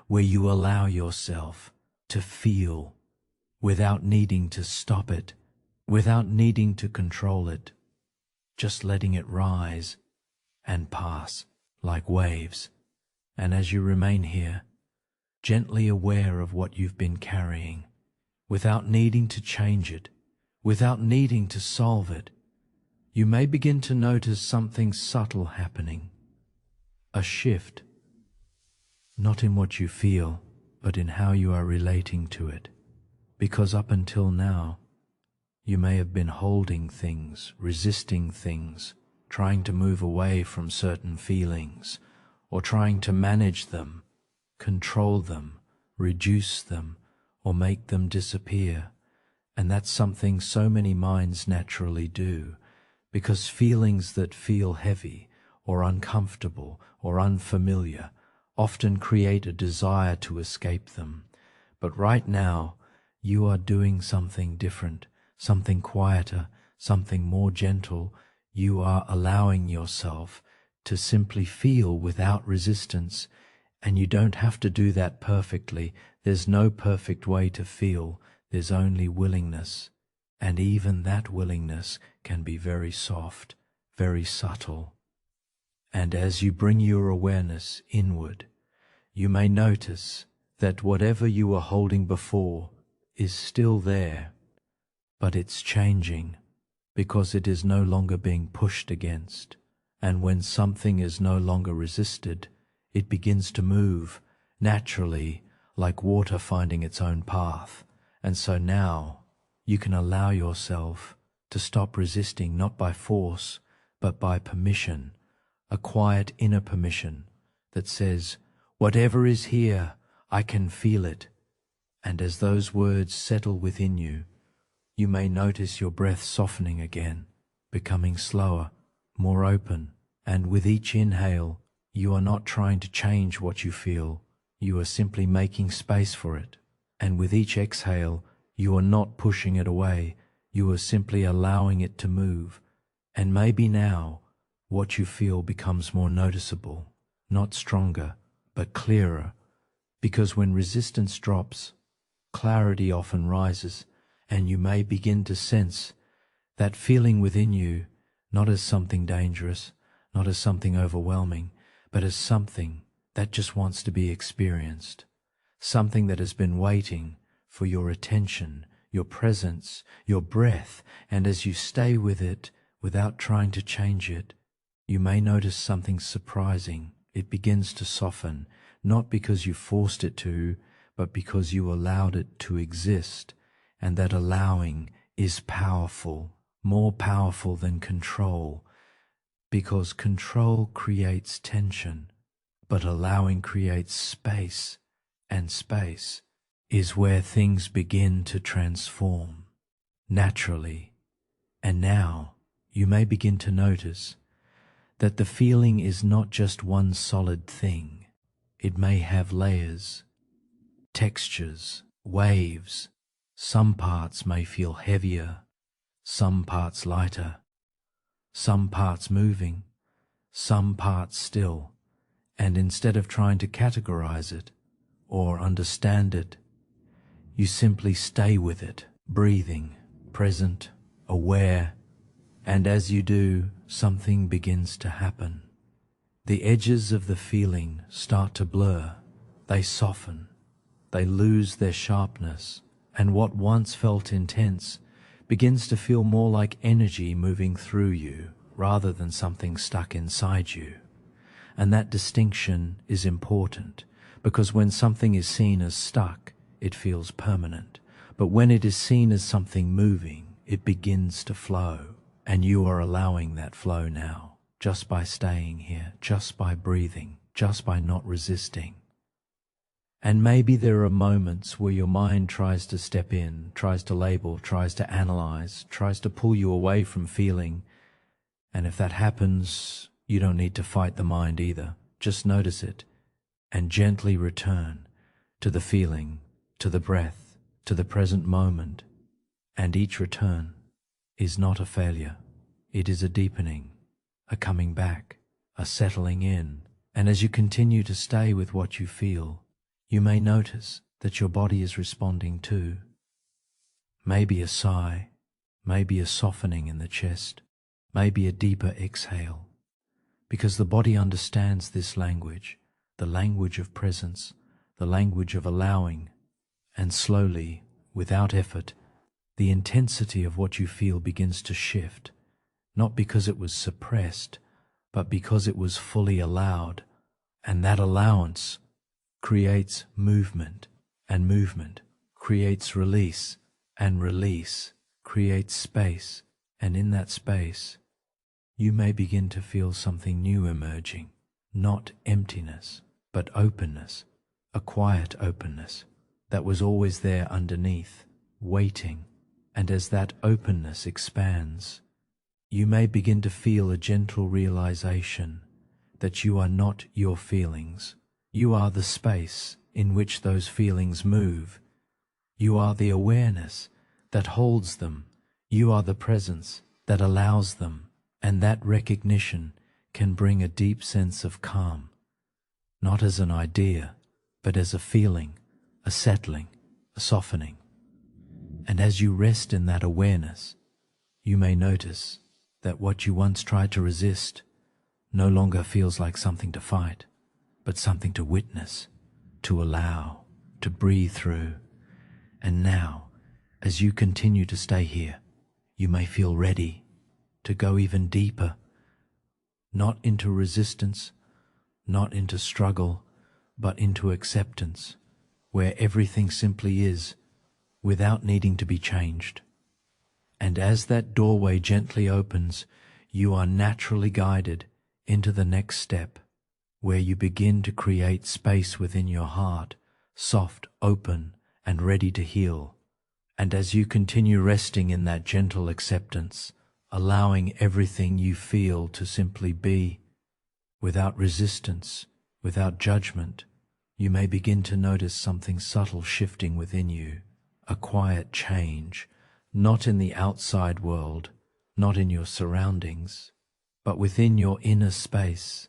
where you allow yourself to feel without needing to stop it, without needing to control it, just letting it rise and pass like waves. And as you remain here, gently aware of what you've been carrying, without needing to change it, without needing to solve it, you may begin to notice something subtle happening, a shift, not in what you feel, but in how you are relating to it. Because up until now, you may have been holding things, resisting things, trying to move away from certain feelings, or trying to manage them, control them, reduce them, or make them disappear. And that's something so many minds naturally do, because feelings that feel heavy or uncomfortable or unfamiliar often create a desire to escape them. But right now, you are doing something different, something quieter, something more gentle. You are allowing yourself to simply feel without resistance, and you don't have to do that perfectly. There's no perfect way to feel. There's only willingness, and even that willingness can be very soft, very subtle. And as you bring your awareness inward, you may notice that whatever you were holding before is still there, but it's changing because it is no longer being pushed against. And when something is no longer resisted, it begins to move naturally, like water finding its own path. And so now you can allow yourself to stop resisting, not by force, but by permission, a quiet inner permission that says, whatever is here, I can feel it. And as those words settle within you, you may notice your breath softening again, becoming slower, more open. And with each inhale, you are not trying to change what you feel. You are simply making space for it. And with each exhale, you are not pushing it away. You are simply allowing it to move. And maybe now, what you feel becomes more noticeable, not stronger, but clearer. Because when resistance drops, clarity often rises, and you may begin to sense that feeling within you, not as something dangerous, not as something overwhelming, but as something that just wants to be experienced, something that has been waiting for your attention, your presence, your breath. And as you stay with it without trying to change it, you may notice something surprising. It begins to soften, not because you forced it to, but because you allowed it to exist. And that allowing is powerful, more powerful than control, because control creates tension, but allowing creates space, and space is where things begin to transform naturally. And now you may begin to notice that the feeling is not just one solid thing. It may have layers, textures, waves. Some parts may feel heavier, some parts lighter, some parts moving, some parts still. And instead of trying to categorize it or understand it, you simply stay with it, breathing, present, aware. And as you do, something begins to happen. The edges of the feeling start to blur. They soften. They lose their sharpness. And what once felt intense begins to feel more like energy moving through you rather than something stuck inside you. And that distinction is important, because when something is seen as stuck, it feels permanent. But when it is seen as something moving, it begins to flow. And you are allowing that flow now, just by staying here, just by breathing, just by not resisting. And maybe there are moments where your mind tries to step in, tries to label, tries to analyze, tries to pull you away from feeling. And if that happens, you don't need to fight the mind either. Just notice it and gently return to the feeling, to the breath, to the present moment. And each return is not a failure. It is a deepening, a coming back, a settling in. And as you continue to stay with what you feel, you may notice that your body is responding too. Maybe a sigh, maybe a softening in the chest, maybe a deeper exhale. Because the body understands this language, the language of presence, the language of allowing. And slowly, without effort, the intensity of what you feel begins to shift, not because it was suppressed, but because it was fully allowed. And that allowance creates movement, and movement creates release, and release creates space. And in that space, you may begin to feel something new emerging, not emptiness, but openness, a quiet openness that was always there underneath, waiting. And as that openness expands, you may begin to feel a gentle realization that you are not your feelings. You are the space in which those feelings move. You are the awareness that holds them. You are the presence that allows them. And that recognition can bring a deep sense of calm, not as an idea, but as a feeling, a settling, a softening. And as you rest in that awareness, you may notice that what you once tried to resist no longer feels like something to fight, but something to witness, to allow, to breathe through. And now, as you continue to stay here, you may feel ready to go even deeper, not into resistance, not into struggle, but into acceptance, where everything simply is, without needing to be changed. And as that doorway gently opens, you are naturally guided into the next step, where you begin to create space within your heart, soft, open, and ready to heal. And as you continue resting in that gentle acceptance, allowing everything you feel to simply be, without resistance, without judgment, you may begin to notice something subtle shifting within you, a quiet change, not in the outside world, not in your surroundings, but within your inner space,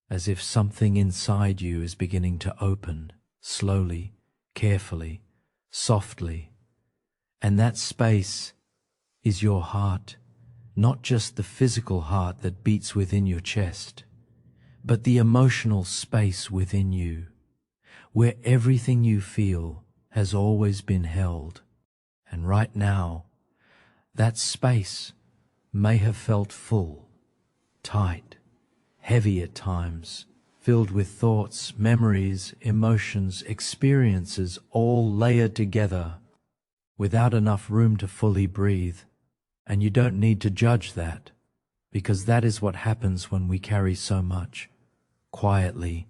as if something inside you is beginning to open, slowly, carefully, softly. And that space is your heart, not just the physical heart that beats within your chest, but the emotional space within you, where everything you feel has always been held. And right now, that space may have felt full, tight, heavy at times, filled with thoughts, memories, emotions, experiences, all layered together, without enough room to fully breathe. And you don't need to judge that, because that is what happens when we carry so much, quietly,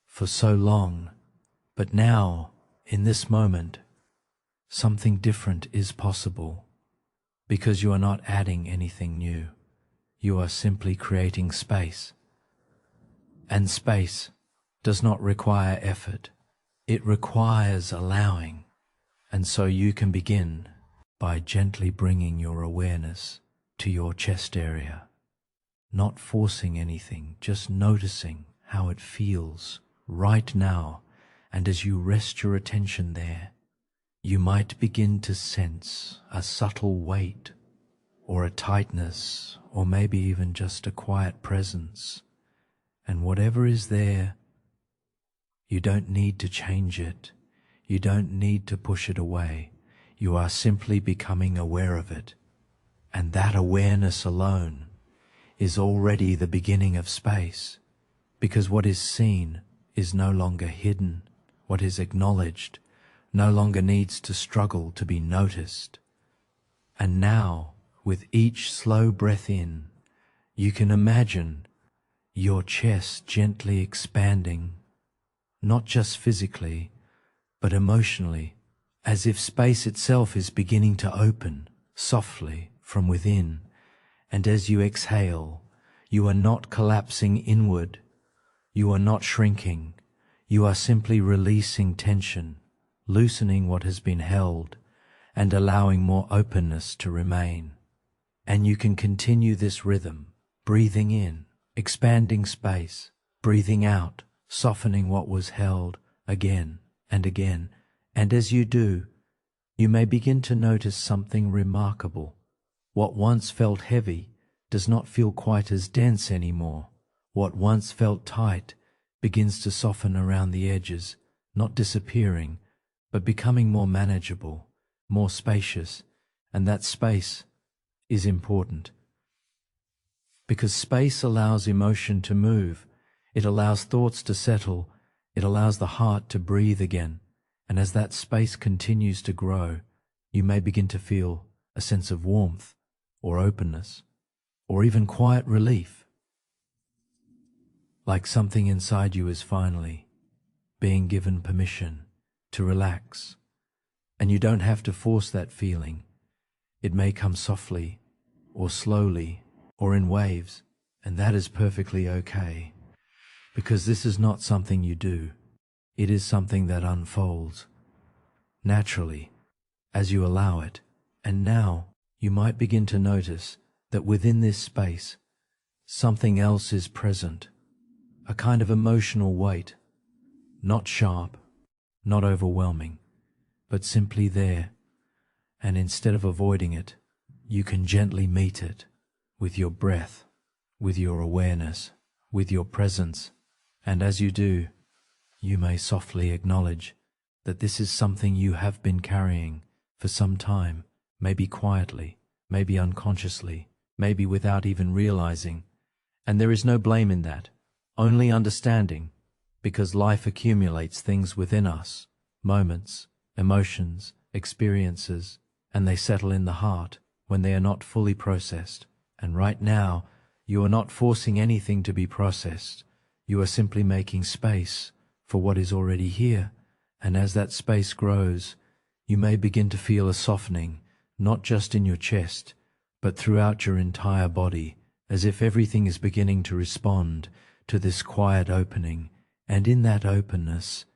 for so long. But now, in this moment, something different is possible, because you are not adding anything new. You are simply creating space. And space does not require effort. It requires allowing. And so you can begin by gently bringing your awareness to your chest area, not forcing anything, just noticing how it feels right now. And as you rest your attention there, you might begin to sense a subtle weight, or a tightness, or maybe even just a quiet presence. And whatever is there, you don't need to change it. You don't need to push it away. You are simply becoming aware of it. And that awareness alone is already the beginning of space, because what is seen is no longer hidden. What is acknowledged no longer needs to struggle to be noticed. And now, with each slow breath in, you can imagine your chest gently expanding, not just physically, but emotionally, as if space itself is beginning to open softly from within. And as you exhale, you are not collapsing inward, you are not shrinking, you are simply releasing tension, loosening what has been held, and allowing more openness to remain. And you can continue this rhythm, breathing in, expanding space, breathing out, softening what was held again and again. And as you do, you may begin to notice something remarkable. What once felt heavy does not feel quite as dense anymore. What once felt tight begins to soften around the edges, not disappearing, but becoming more manageable, more spacious. And that space is important, because space allows emotion to move, it allows thoughts to settle, it allows the heart to breathe again. And as that space continues to grow, you may begin to feel a sense of warmth, or openness, or even quiet relief, like something inside you is finally being given permission to relax. And you don't have to force that feeling. It may come softly, or slowly, or in waves, and that is perfectly okay, because this is not something you do. It is something that unfolds naturally as you allow it. And now you might begin to notice that within this space, something else is present, a kind of emotional weight, not sharp, not overwhelming, but simply there. And instead of avoiding it, you can gently meet it with your breath, with your awareness, with your presence. And as you do, you may softly acknowledge that this is something you have been carrying for some time, maybe quietly, maybe unconsciously, maybe without even realizing. And there is no blame in that, only understanding, because life accumulates things within us, moments, emotions, experiences, and they settle in the heart when they are not fully processed. And right now, you are not forcing anything to be processed. You are simply making space for what is already here. And as that space grows, you may begin to feel a softening, not just in your chest, but throughout your entire body, as if everything is beginning to respond to this quiet opening. And in that openness,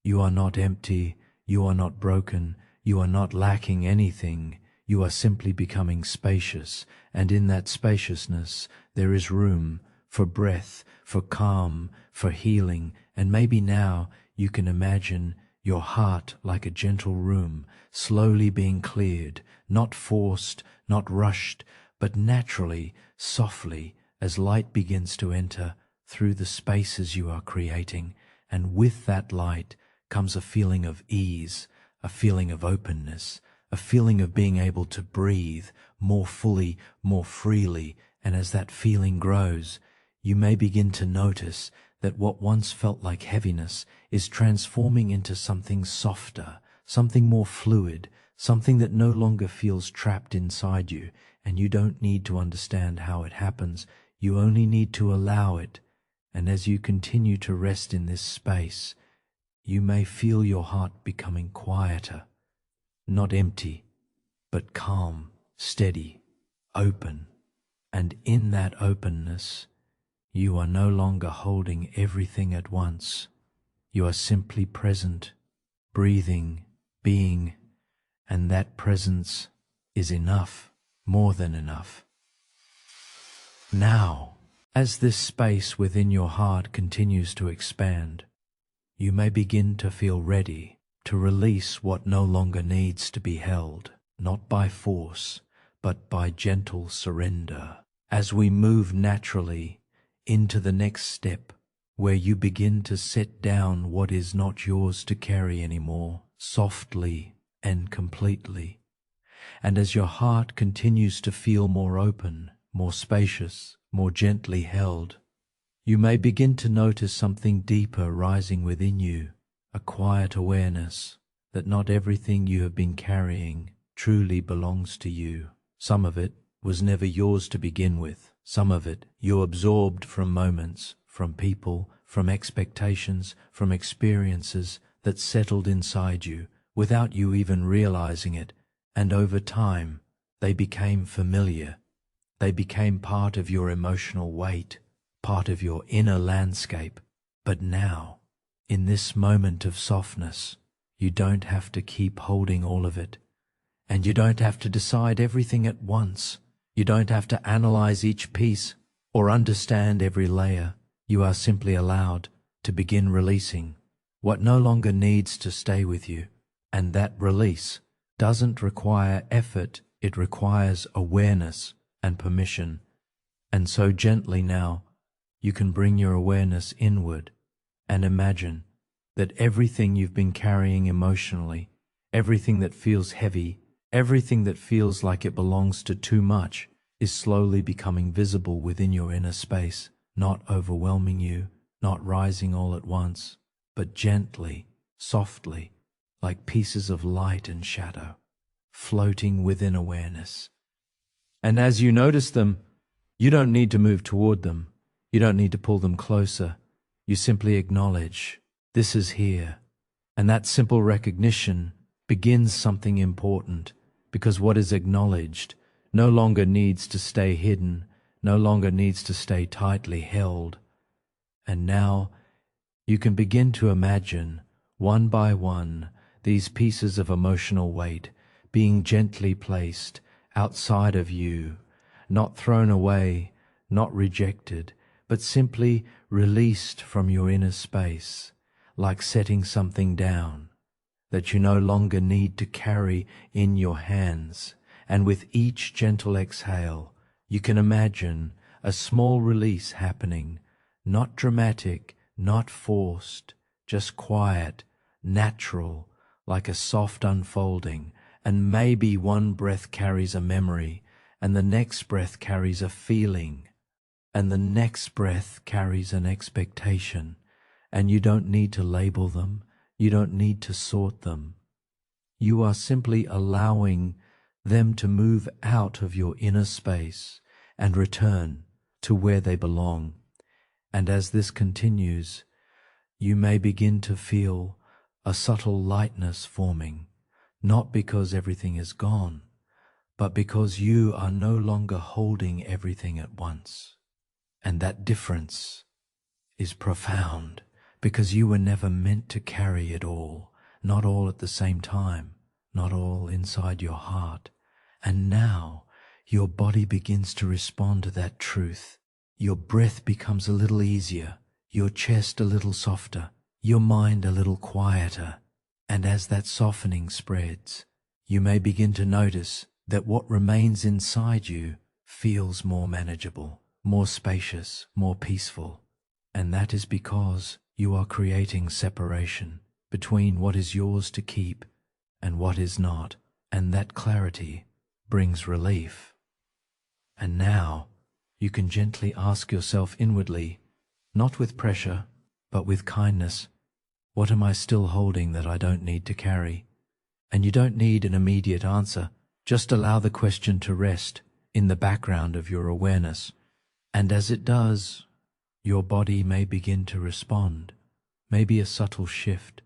you are not empty, you are not broken, you are not lacking anything. You are simply becoming spacious, and in that spaciousness there is room for breath, for calm, for healing. And maybe now you can imagine your heart like a gentle room, slowly being cleared, not forced, not rushed, but naturally, softly, as light begins to enter through the spaces you are creating. And with that light comes a feeling of ease, a feeling of openness, a feeling of being able to breathe more fully, more freely. And as that feeling grows, you may begin to notice that what once felt like heaviness is transforming into something softer, something more fluid, something that no longer feels trapped inside you. And you don't need to understand how it happens. You only need to allow it. And as you continue to rest in this space, you may feel your heart becoming quieter, not empty, but calm, steady, open. And in that openness, you are no longer holding everything at once. You are simply present, breathing, being, and that presence is enough, more than enough. Now, as this space within your heart continues to expand, you may begin to feel ready to release what no longer needs to be held, not by force, but by gentle surrender. As we move naturally into the next step, where you begin to set down what is not yours to carry anymore, softly and completely. And as your heart continues to feel more open, more spacious, more gently held, you may begin to notice something deeper rising within you, a quiet awareness that not everything you have been carrying truly belongs to you. Some of it was never yours to begin with. Some of it you absorbed from moments, from people, from expectations, from experiences that settled inside you without you even realizing it. And over time, they became familiar. They became part of your emotional weight, part of your inner landscape. But now, in this moment of softness, you don't have to keep holding all of it. And you don't have to decide everything at once. You don't have to analyze each piece or understand every layer. You are simply allowed to begin releasing what no longer needs to stay with you. And that release doesn't require effort. It requires awareness and permission. And so gently now, you can bring your awareness inward and imagine that everything you've been carrying emotionally, everything that feels heavy, everything that feels like it belongs to too much, is slowly becoming visible within your inner space, not overwhelming you, not rising all at once, but gently, softly, like pieces of light and shadow, floating within awareness. And as you notice them, you don't need to move toward them. You don't need to pull them closer. You simply acknowledge, this is here. And that simple recognition begins something important, because what is acknowledged no longer needs to stay hidden, no longer needs to stay tightly held. And now you can begin to imagine, one by one, these pieces of emotional weight being gently placed outside of you, not thrown away, not rejected, but simply released from your inner space, like setting something down that you no longer need to carry in your hands. And with each gentle exhale, You can imagine a small release happening, not dramatic, not forced, just quiet, natural, like a soft unfolding, and maybe one breath carries a memory, and the next breath carries a feeling, and the next breath carries an expectation, and you don't need to label them, you don't need to sort them. You are simply allowing them to move out of your inner space and return to where they belong. And as this continues, you may begin to feel a subtle lightness forming, not because everything is gone, but because you are no longer holding everything at once. And that difference is profound, because you were never meant to carry it all, not all at the same time, not all inside your heart. And now your body begins to respond to that truth. Your breath becomes a little easier, your chest a little softer, your mind a little quieter. And as that softening spreads, you may begin to notice that what remains inside you feels more manageable, more spacious, more peaceful. And that is because you are creating separation between what is yours to keep and what is not. And that clarity brings relief. And now you can gently ask yourself inwardly, not with pressure, but with kindness, what am I still holding that I don't need to carry? And you don't need an immediate answer. Just allow the question to rest in the background of your awareness. And as it does, your body may begin to respond. Maybe a subtle shift,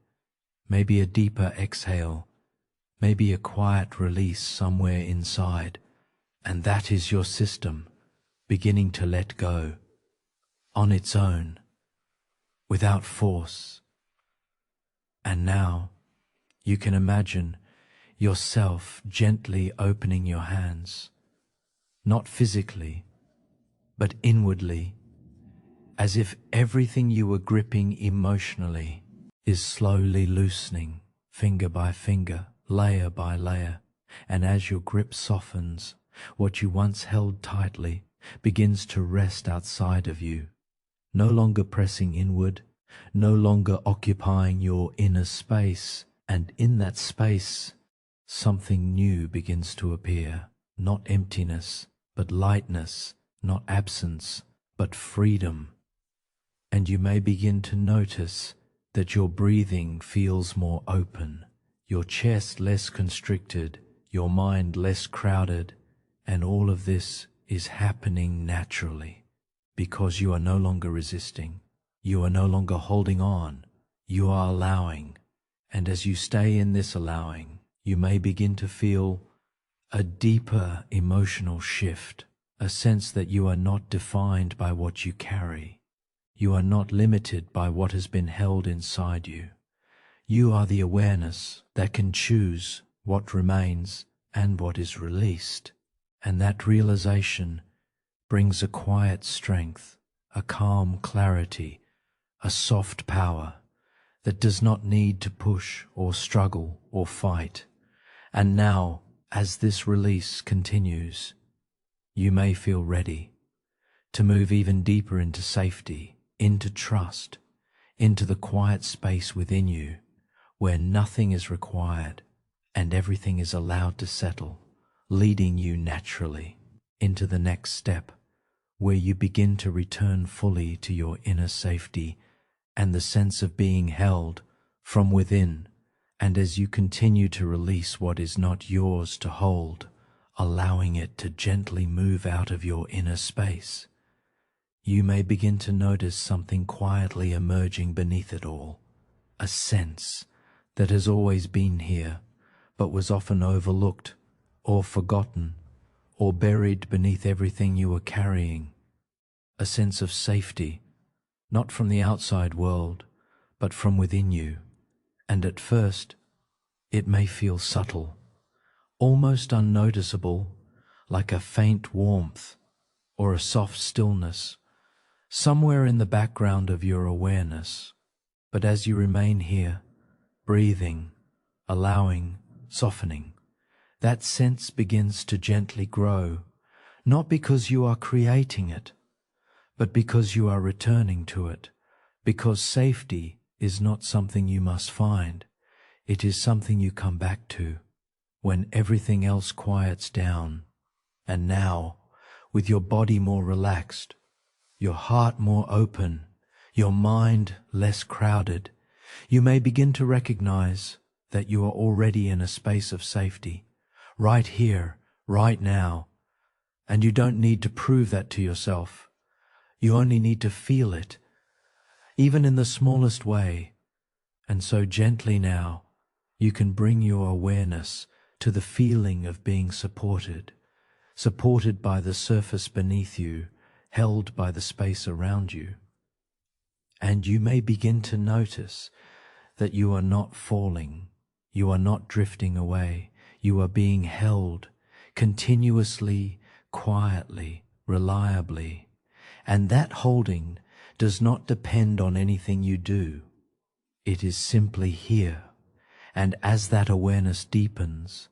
maybe a deeper exhale, maybe a quiet release somewhere inside. And that is your system beginning to let go on its own, without force. And now you can imagine yourself gently opening your hands, not physically, but inwardly, as if everything you were gripping emotionally is slowly loosening, finger by finger, layer by layer. And as your grip softens, what you once held tightly begins to rest outside of you, no longer pressing inward, no longer occupying your inner space. And in that space, something new begins to appear, not emptiness, but lightness, not absence, but freedom. And you may begin to notice that your breathing feels more open, your chest less constricted, your mind less crowded, and all of this is happening naturally because you are no longer resisting, you are no longer holding on, you are allowing. And as you stay in this allowing, you may begin to feel a deeper emotional shift, a sense that you are not defined by what you carry. You are not limited by what has been held inside you. You are the awareness that can choose what remains and what is released. And that realization brings a quiet strength, a calm clarity, a soft power that does not need to push or struggle or fight. And now, as this release continues, you may feel ready to move even deeper into safety, into trust, into the quiet space within you where nothing is required and everything is allowed to settle, leading you naturally into the next step where you begin to return fully to your inner safety and the sense of being held from within. And as you continue to release what is not yours to hold, allowing it to gently move out of your inner space, you may begin to notice something quietly emerging beneath it all, a sense that has always been here, but was often overlooked or forgotten or buried beneath everything you were carrying, a sense of safety, not from the outside world, but from within you. And at first, it may feel subtle, almost unnoticeable, like a faint warmth or a soft stillness, somewhere in the background of your awareness. But as you remain here, breathing, allowing, softening, that sense begins to gently grow, not because you are creating it, but because you are returning to it, because safety is not something you must find, it is something you come back to when everything else quiets down. And now, with your body more relaxed, your heart more open, your mind less crowded, you may begin to recognize that you are already in a space of safety, right here, right now, and you don't need to prove that to yourself. You only need to feel it, even in the smallest way. And so gently now, you can bring your awareness to the feeling of being supported by the surface beneath you, held by the space around you. And you may begin to notice that you are not falling, you are not drifting away, you are being held continuously, quietly, reliably. And that holding does not depend on anything you do. It is simply here. And as that awareness deepens,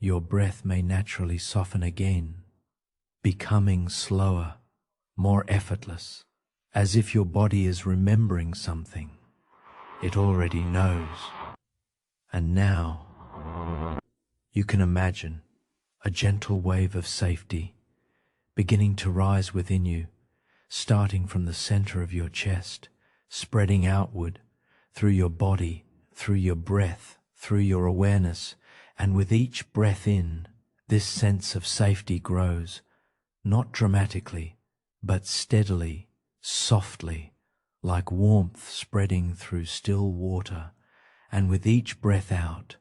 your breath may naturally soften again, becoming slower, more effortless, as if your body is remembering something it already knows. And now, you can imagine a gentle wave of safety beginning to rise within you, starting from the center of your chest, spreading outward through your body, through your breath, through your awareness. And with each breath in, this sense of safety grows, not dramatically, but steadily, softly, like warmth spreading through still water. And with each breath out,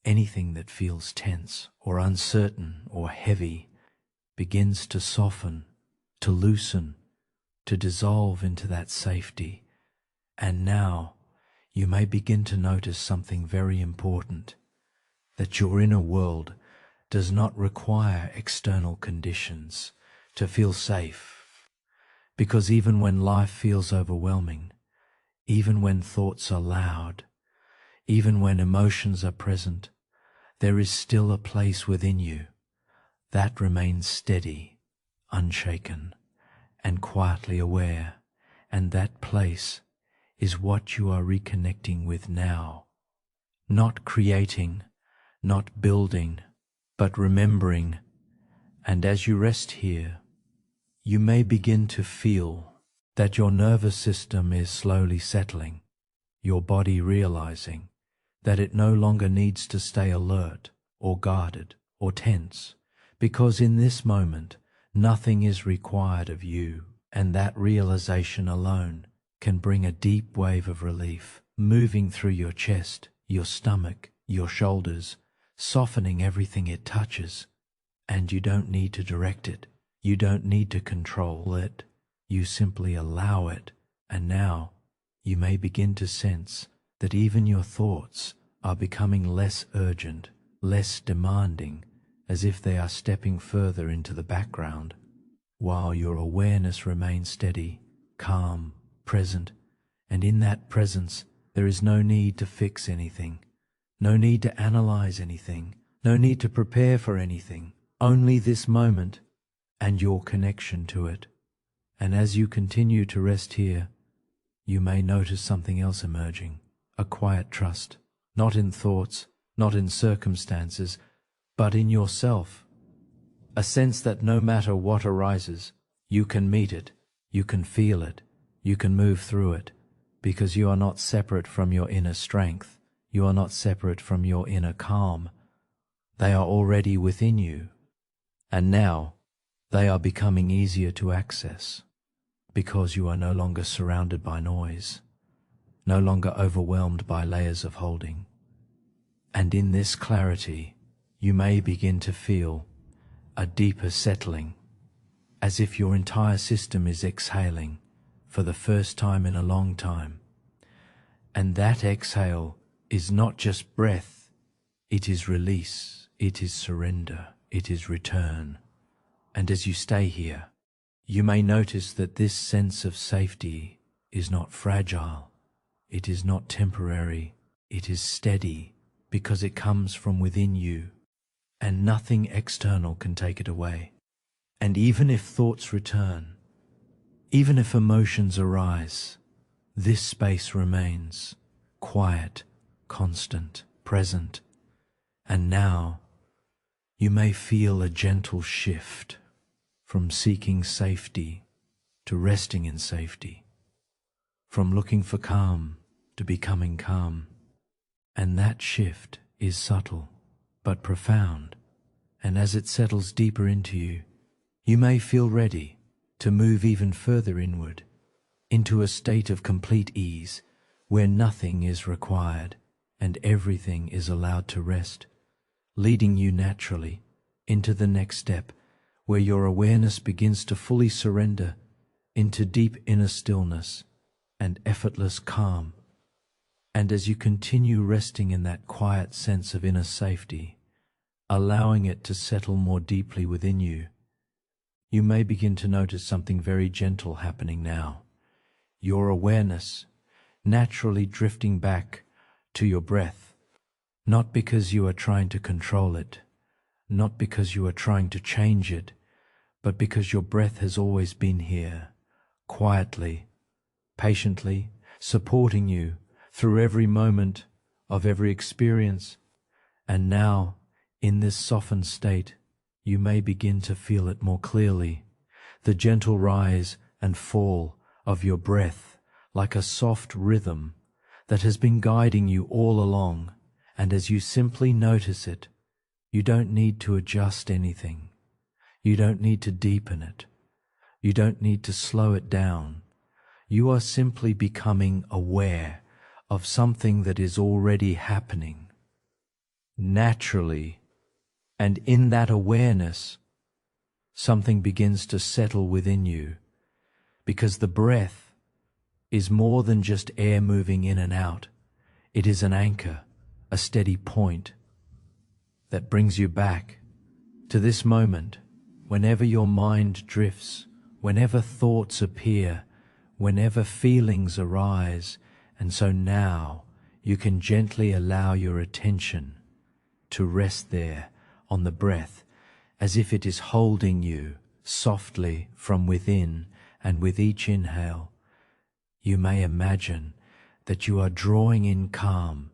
anything that feels tense or uncertain or heavy begins to soften, to loosen, to dissolve into that safety. And now you may begin to notice something very important, that your inner world does not require external conditions to feel safe. Because even when life feels overwhelming, even when thoughts are loud, even when emotions are present, there is still a place within you that remains steady, unshaken, and quietly aware. And that place is what you are reconnecting with now. Not creating, not building, but remembering. And as you rest here, you may begin to feel that your nervous system is slowly settling, your body realizing that it no longer needs to stay alert or guarded or tense, because in this moment nothing is required of you, and that realization alone can bring a deep wave of relief, moving through your chest, your stomach, your shoulders, softening everything it touches. And you don't need to direct it. You don't need to control it. You simply allow it. And now you may begin to sense that even your thoughts are becoming less urgent, less demanding, as if they are stepping further into the background, while your awareness remains steady, calm, present. And in that presence, there is no need to fix anything, no need to analyze anything, no need to prepare for anything, only this moment and your connection to it. And as you continue to rest here, you may notice something else emerging, a quiet trust, not in thoughts, not in circumstances, but in yourself. A sense that no matter what arises, you can meet it, you can feel it, you can move through it, because you are not separate from your inner strength, you are not separate from your inner calm. They are already within you, and now they are becoming easier to access, because you are no longer surrounded by noise, no longer overwhelmed by layers of holding. And in this clarity, you may begin to feel a deeper settling, as if your entire system is exhaling for the first time in a long time. And that exhale is not just breath, it is release, it is surrender, it is return. And as you stay here, you may notice that this sense of safety is not fragile, it is not temporary, it is steady, because it comes from within you, and nothing external can take it away. And even if thoughts return, even if emotions arise, this space remains quiet, constant, present. And now you may feel a gentle shift from seeking safety to resting in safety, from looking for calm to becoming calm. And that shift is subtle but profound. And as it settles deeper into you, you may feel ready to move even further inward, into a state of complete ease where nothing is required and everything is allowed to rest, leading you naturally into the next step where your awareness begins to fully surrender into deep inner stillness and effortless calm. And as you continue resting in that quiet sense of inner safety, allowing it to settle more deeply within you, you may begin to notice something very gentle happening now. Your awareness naturally drifting back to your breath, not because you are trying to control it, not because you are trying to change it, but because your breath has always been here, quietly, patiently, supporting you through every moment of every experience. And now, in this softened state, you may begin to feel it more clearly, the gentle rise and fall of your breath like a soft rhythm that has been guiding you all along. And as you simply notice it, you don't need to adjust anything. You don't need to deepen it. You don't need to slow it down. You are simply becoming aware of something that is already happening naturally. And in that awareness, something begins to settle within you, because the breath is more than just air moving in and out. It is an anchor, a steady point that brings you back to this moment whenever your mind drifts, whenever thoughts appear, whenever feelings arise. And so now you can gently allow your attention to rest there on the breath, as if it is holding you softly from within. And with each inhale, you may imagine that you are drawing in calm,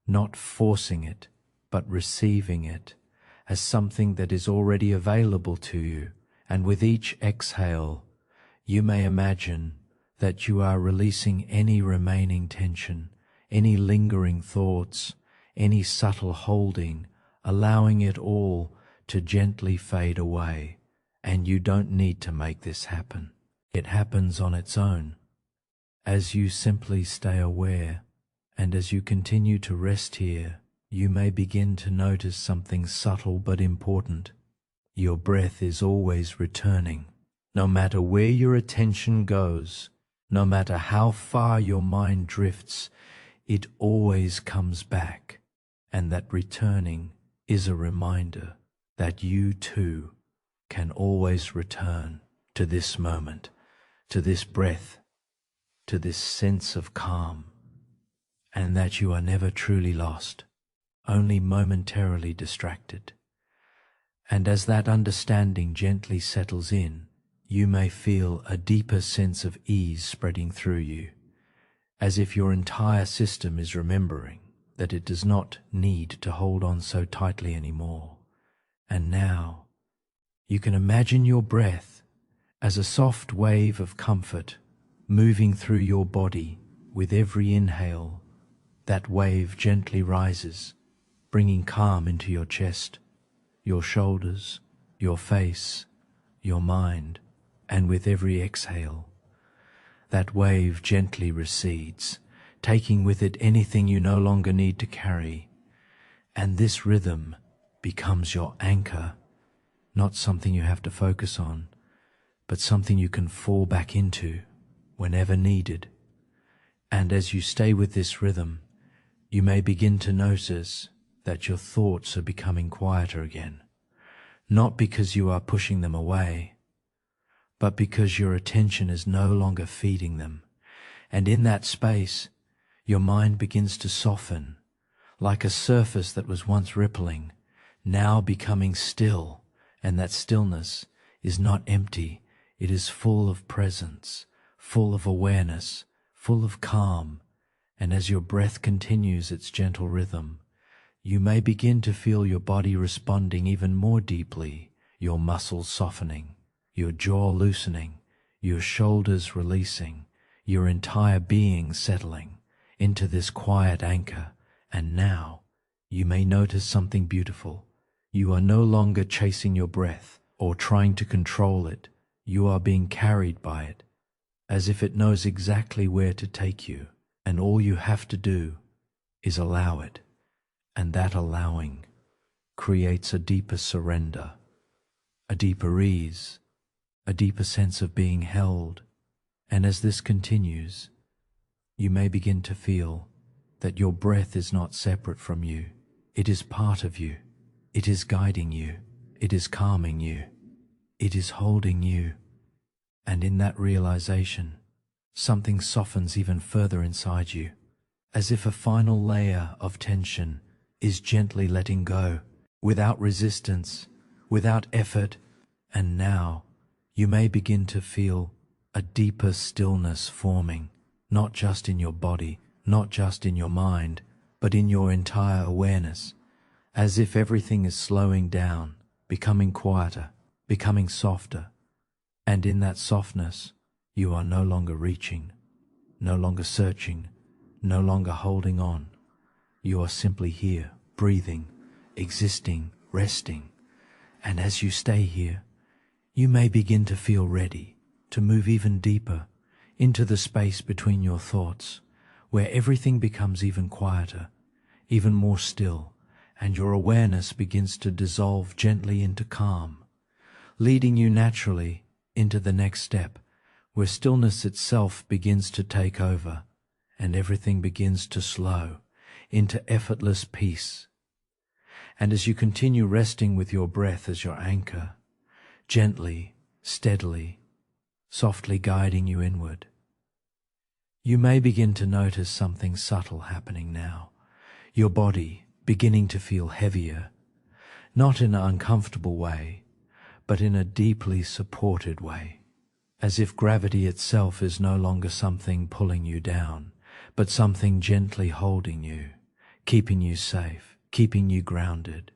not forcing it, but receiving it as something that is already available to you. And with each exhale, you may imagine that you are releasing any remaining tension, any lingering thoughts, any subtle holding, allowing it all to gently fade away. And you don't need to make this happen. It happens on its own, as you simply stay aware. And as you continue to rest here, you may begin to notice something subtle but important. Your breath is always returning. No matter where your attention goes, no matter how far your mind drifts, it always comes back. And that returning is a reminder that you too can always return to this moment, to this breath, to this sense of calm, and that you are never truly lost, only momentarily distracted. And as that understanding gently settles in, you may feel a deeper sense of ease spreading through you, as if your entire system is remembering that it does not need to hold on so tightly anymore. And now you can imagine your breath as a soft wave of comfort moving through your body. With every inhale, that wave gently rises, bringing calm into your chest, your shoulders, your face, your mind. And with every exhale, that wave gently recedes, taking with it anything you no longer need to carry. And this rhythm becomes your anchor, not something you have to focus on, but something you can fall back into whenever needed. And as you stay with this rhythm, you may begin to notice that your thoughts are becoming quieter again, not because you are pushing them away, but because your attention is no longer feeding them. And in that space, your mind begins to soften, like a surface that was once rippling, now becoming still. And that stillness is not empty. It is full of presence, full of awareness, full of calm. And as your breath continues its gentle rhythm, you may begin to feel your body responding even more deeply, your muscles softening, your jaw loosening, your shoulders releasing, your entire being settling into this quiet anchor. And now you may notice something beautiful. You are no longer chasing your breath or trying to control it. You are being carried by it, as if it knows exactly where to take you, and all you have to do is allow it. And that allowing creates a deeper surrender, a deeper ease, a deeper sense of being held. And as this continues, you may begin to feel that your breath is not separate from you. It is part of you. It is guiding you. It is calming you. It is holding you. And in that realization, something softens even further inside you, as if a final layer of tension is gently letting go, without resistance, without effort. And now you may begin to feel a deeper stillness forming, not just in your body, not just in your mind, but in your entire awareness, as if everything is slowing down, becoming quieter, becoming softer. And in that softness, you are no longer reaching, no longer searching, no longer holding on. You are simply here, breathing, existing, resting. And as you stay here, you may begin to feel ready to move even deeper into the space between your thoughts, where everything becomes even quieter, even more still, and your awareness begins to dissolve gently into calm, leading you naturally into the next step, where stillness itself begins to take over, and everything begins to slow into effortless peace. And as you continue resting with your breath as your anchor, gently, steadily, softly guiding you inward, you may begin to notice something subtle happening now. Your body beginning to feel heavier, not in an uncomfortable way, but in a deeply supported way, as if gravity itself is no longer something pulling you down, but something gently holding you, keeping you safe, keeping you grounded.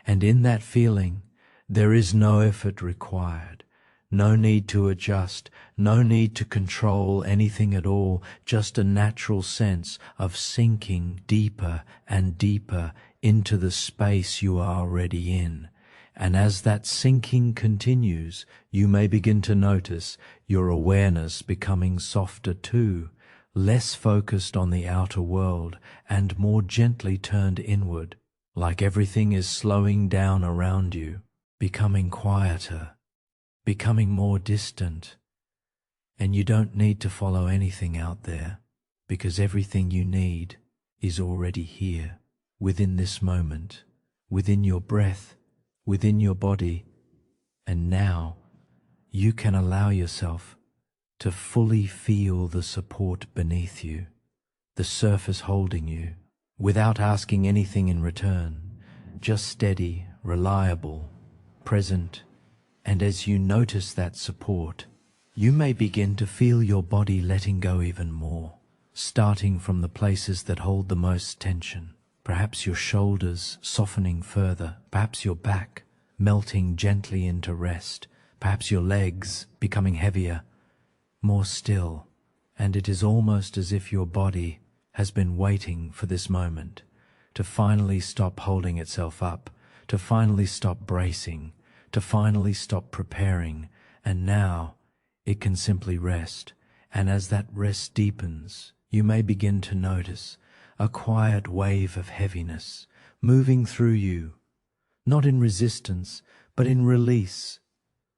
And in that feeling, there is no effort required, no need to adjust, no need to control anything at all, just a natural sense of sinking deeper and deeper into the space you are already in. And as that sinking continues, you may begin to notice your awareness becoming softer too, less focused on the outer world and more gently turned inward, like everything is slowing down around you, becoming quieter, becoming more distant. And you don't need to follow anything out there, because everything you need is already here, within this moment, within your breath, within your body. And now you can allow yourself to fully feel the support beneath you, the surface holding you, without asking anything in return, just steady, reliable, present. And as you notice that support, you may begin to feel your body letting go even more, starting from the places that hold the most tension. Perhaps your shoulders softening further, perhaps your back melting gently into rest, perhaps your legs becoming heavier, more still. And it is almost as if your body has been waiting for this moment to finally stop holding itself up, to finally stop bracing, to finally stop preparing. And now it can simply rest. And as that rest deepens, you may begin to notice a quiet wave of heaviness moving through you, not in resistance, but in release,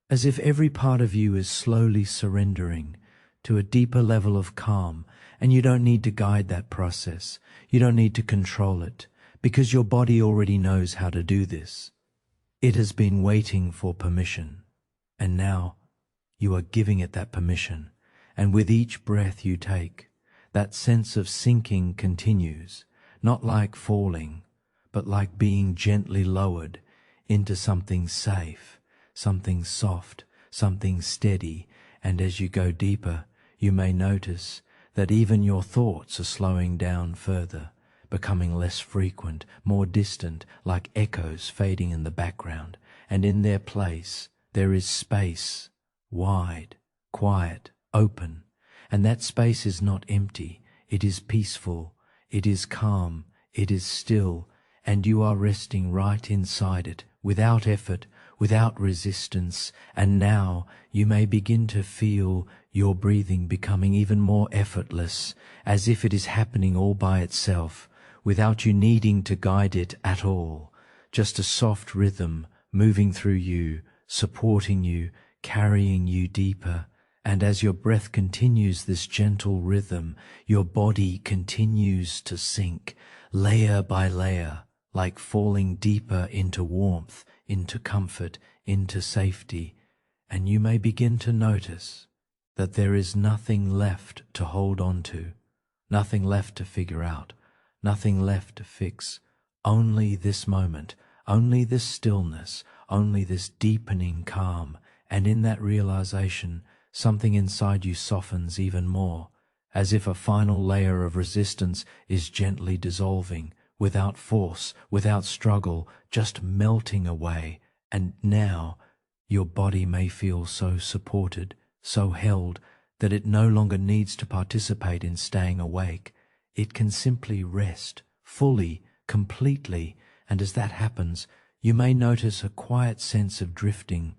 as if every part of you is slowly surrendering to a deeper level of calm. And you don't need to guide that process. You don't need to control it, because your body already knows how to do this. It has been waiting for permission, and now you are giving it that permission. And with each breath you take, that sense of sinking continues, not like falling, but like being gently lowered into something safe, something soft, something steady, and as you go deeper, you may notice that even your thoughts are slowing down further, becoming less frequent, more distant, like echoes fading in the background, and in their place there is space, wide, quiet, open, and that space is not empty, it is peaceful, it is calm, it is still, and you are resting right inside it, without effort, without resistance, and now you may begin to feel your breathing becoming even more effortless, as if it is happening all by itself, without you needing to guide it at all, just a soft rhythm moving through you, supporting you, carrying you deeper. And as your breath continues this gentle rhythm, your body continues to sink, layer by layer, like falling deeper into warmth, into comfort, into safety. And you may begin to notice that there is nothing left to hold on to, nothing left to figure out, nothing left to fix, only this moment, only this stillness, only this deepening calm. And in that realization, something inside you softens even more, as if a final layer of resistance is gently dissolving, without force, without struggle, just melting away. And now your body may feel so supported, so held, that it no longer needs to participate in staying awake. It can simply rest, fully, completely, and as that happens, you may notice a quiet sense of drifting,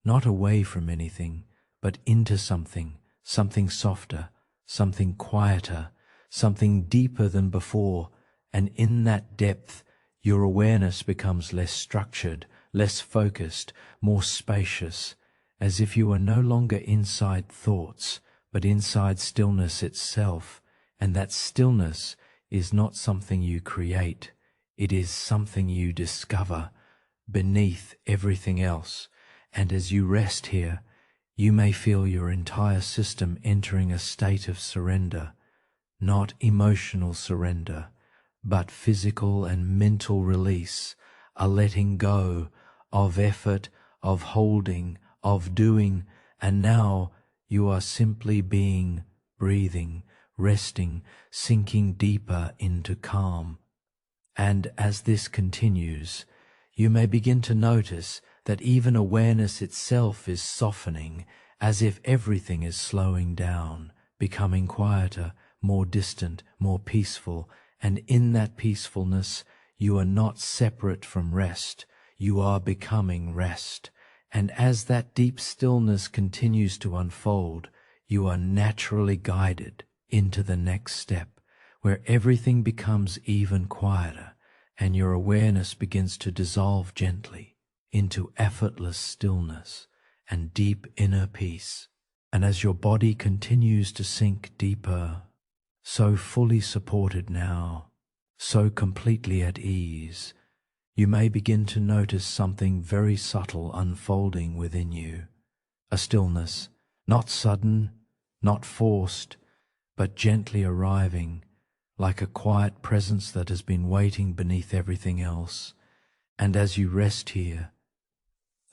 not away from anything, but into something, something softer, something quieter, something deeper than before, and in that depth, your awareness becomes less structured, less focused, more spacious, as if you are no longer inside thoughts, but inside stillness itself, and that stillness is not something you create, it is something you discover beneath everything else. And as you rest here, you may feel your entire system entering a state of surrender, not emotional surrender, but physical and mental release, a letting go of effort, of holding, of doing, and now you are simply being, breathing, resting, sinking deeper into calm. And as this continues, you may begin to notice that even awareness itself is softening, as if everything is slowing down, becoming quieter, more distant, more peaceful, and in that peacefulness you are not separate from rest, you are becoming rest. And as that deep stillness continues to unfold, you are naturally guided into the next step, where everything becomes even quieter, and your awareness begins to dissolve gently into effortless stillness and deep inner peace. And as your body continues to sink deeper, so fully supported now, so completely at ease, you may begin to notice something very subtle unfolding within you, a stillness, not sudden, not forced, but gently arriving, like a quiet presence that has been waiting beneath everything else. And as you rest here,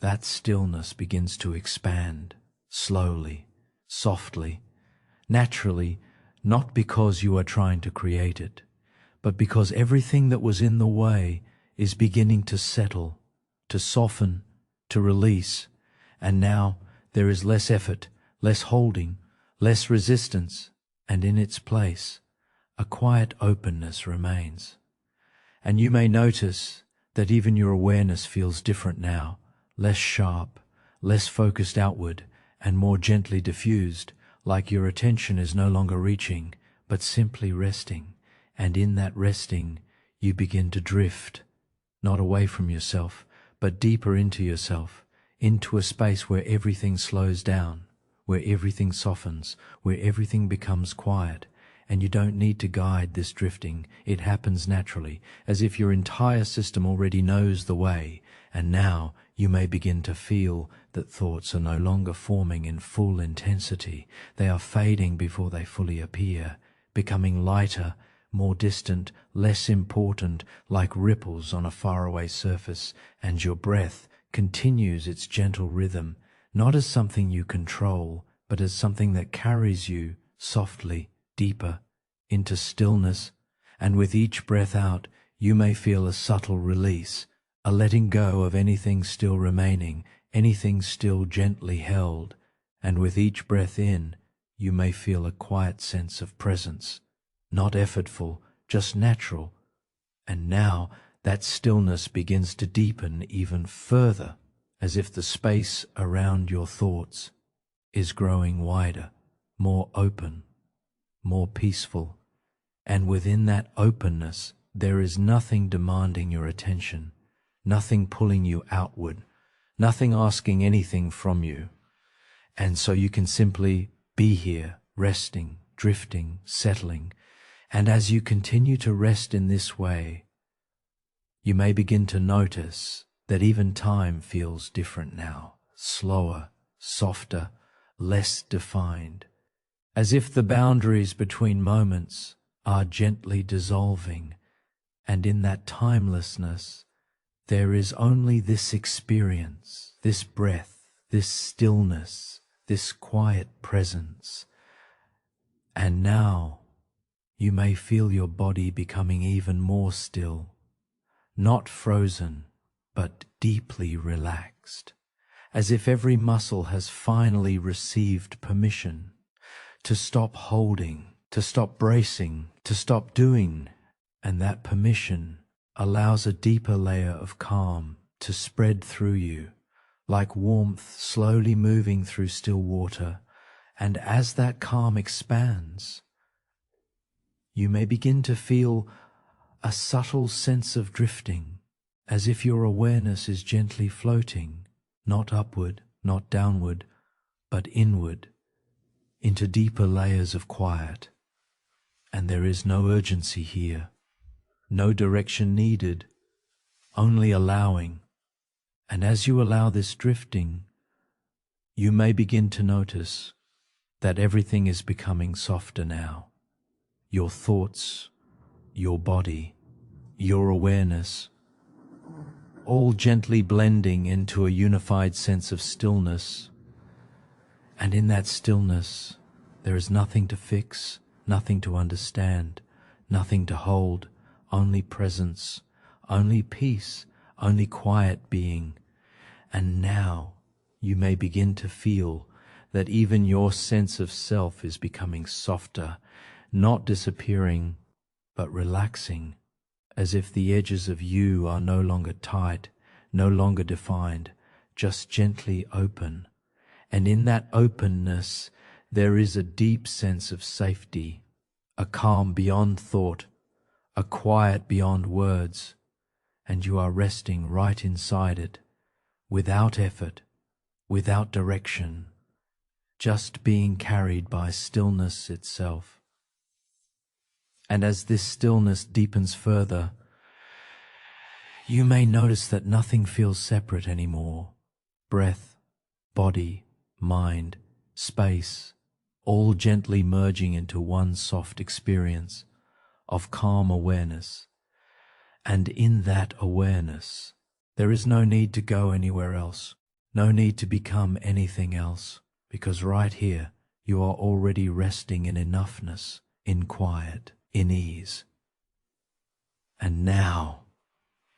that stillness begins to expand, slowly, softly, naturally, not because you are trying to create it, but because everything that was in the way is beginning to settle, to soften, to release, and now there is less effort, less holding, less resistance, and in its place, a quiet openness remains. And you may notice that even your awareness feels different now, less sharp, less focused outward, and more gently diffused, like your attention is no longer reaching, but simply resting. And in that resting, you begin to drift, not away from yourself, but deeper into yourself, into a space where everything slows down, where everything softens, where everything becomes quiet. And you don't need to guide this drifting. It happens naturally, as if your entire system already knows the way. And now you may begin to feel that thoughts are no longer forming in full intensity. They are fading before they fully appear, becoming lighter, more distant, less important, like ripples on a faraway surface. And your breath continues its gentle rhythm, not as something you control, but as something that carries you softly, deeper, into stillness, and with each breath out, you may feel a subtle release, a letting go of anything still remaining, anything still gently held, and with each breath in, you may feel a quiet sense of presence, not effortful, just natural. And now that stillness begins to deepen even further, as if the space around your thoughts is growing wider, more open, more peaceful. And within that openness, there is nothing demanding your attention, nothing pulling you outward, nothing asking anything from you. And so you can simply be here, resting, drifting, settling. And as you continue to rest in this way, you may begin to notice that even time feels different now, slower, softer, less defined, as if the boundaries between moments are gently dissolving, and in that timelessness there is only this experience, this breath, this stillness, this quiet presence. And now you may feel your body becoming even more still, not frozen, but deeply relaxed, as if every muscle has finally received permission to stop holding, to stop bracing, to stop doing. And that permission allows a deeper layer of calm to spread through you, like warmth slowly moving through still water. And as that calm expands, you may begin to feel a subtle sense of drifting, as if your awareness is gently floating, not upward, not downward, but inward, into deeper layers of quiet. And there is no urgency here, no direction needed, only allowing. And as you allow this drifting, you may begin to notice that everything is becoming softer now. Your thoughts, your body, your awareness, all gently blending into a unified sense of stillness. And in that stillness, there is nothing to fix, nothing to understand, nothing to hold, only presence, only peace, only quiet being. And now you may begin to feel that even your sense of self is becoming softer, not disappearing, but relaxing, as if the edges of you are no longer tight, no longer defined, just gently open. And in that openness, there is a deep sense of safety, a calm beyond thought, a quiet beyond words, and you are resting right inside it, without effort, without direction, just being carried by stillness itself. And as this stillness deepens further, you may notice that nothing feels separate anymore. Breath, body, mind, space, all gently merging into one soft experience of calm awareness. And in that awareness, there is no need to go anywhere else, no need to become anything else, because right here you are already resting in enoughness, in quiet, in ease. And now,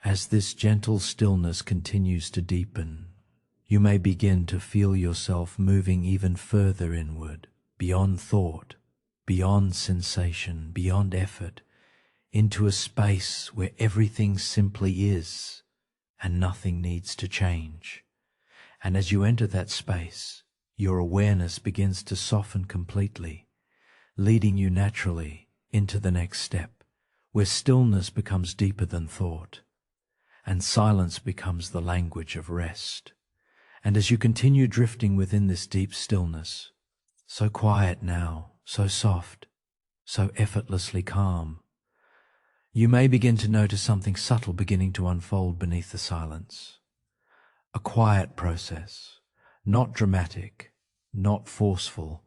as this gentle stillness continues to deepen, you may begin to feel yourself moving even further inward, beyond thought, beyond sensation, beyond effort, into a space where everything simply is and nothing needs to change. And as you enter that space, your awareness begins to soften completely, leading you naturally into the next step, where stillness becomes deeper than thought, and silence becomes the language of rest. And as you continue drifting within this deep stillness, so quiet now, so soft, so effortlessly calm, you may begin to notice something subtle beginning to unfold beneath the silence. A quiet process, not dramatic, not forceful,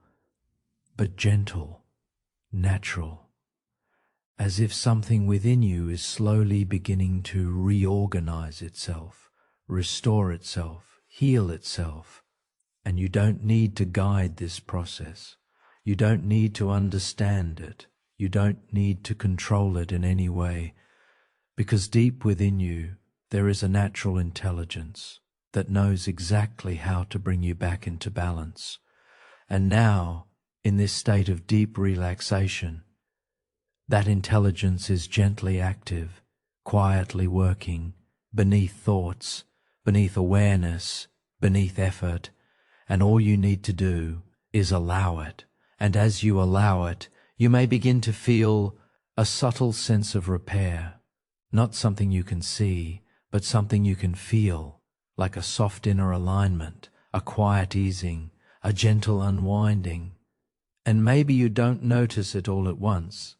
but gentle, natural, as if something within you is slowly beginning to reorganize itself, restore itself, heal itself, And you don't need to guide this process. You don't need to understand it. You don't need to control it in any way, because deep within you there is a natural intelligence that knows exactly how to bring you back into balance. And now, in this state of deep relaxation, that intelligence is gently active, quietly working, beneath thoughts, beneath awareness, beneath effort, and all you need to do is allow it. And as you allow it, you may begin to feel a subtle sense of repair, not something you can see, but something you can feel, like a soft inner alignment, a quiet easing, a gentle unwinding. And maybe you don't notice it all at once,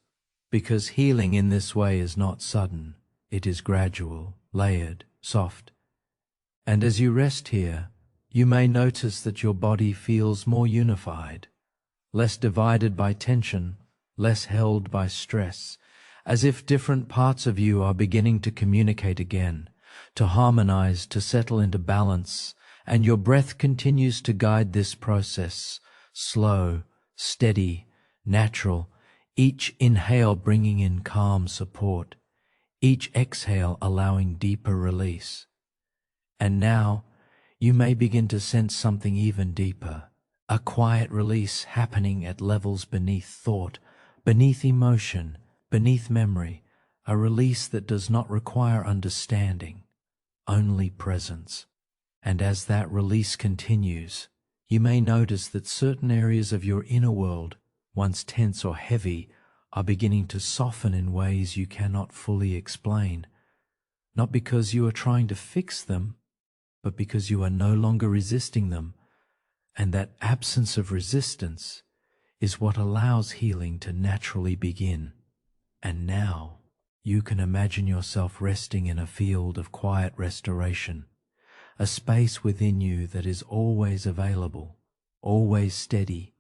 because healing in this way is not sudden. It is gradual, layered, soft. And as you rest here, you may notice that your body feels more unified, less divided by tension, less held by stress, as if different parts of you are beginning to communicate again, to harmonize, to settle into balance, and your breath continues to guide this process, slow, steady, natural, each inhale bringing in calm support, each exhale allowing deeper release. And now you may begin to sense something even deeper, a quiet release happening at levels beneath thought, beneath emotion, beneath memory, a release that does not require understanding, only presence. And as that release continues, you may notice that certain areas of your inner world, once tense or heavy, are beginning to soften in ways you cannot fully explain, not because you are trying to fix them, but because you are no longer resisting them. And that absence of resistance is what allows healing to naturally begin. And now you can imagine yourself resting in a field of quiet restoration, a space within you that is always available, always steady,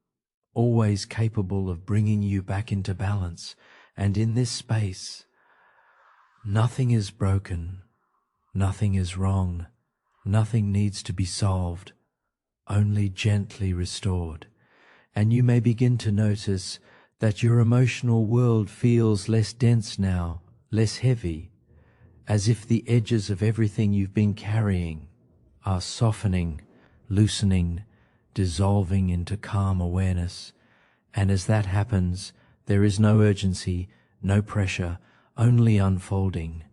always capable of bringing you back into balance. And in this space, nothing is broken, nothing is wrong, nothing needs to be solved, only gently restored. And you may begin to notice that your emotional world feels less dense now, less heavy, as if the edges of everything you've been carrying are softening, loosening, dissolving into calm awareness. And as that happens, there is no urgency, no pressure, only unfolding.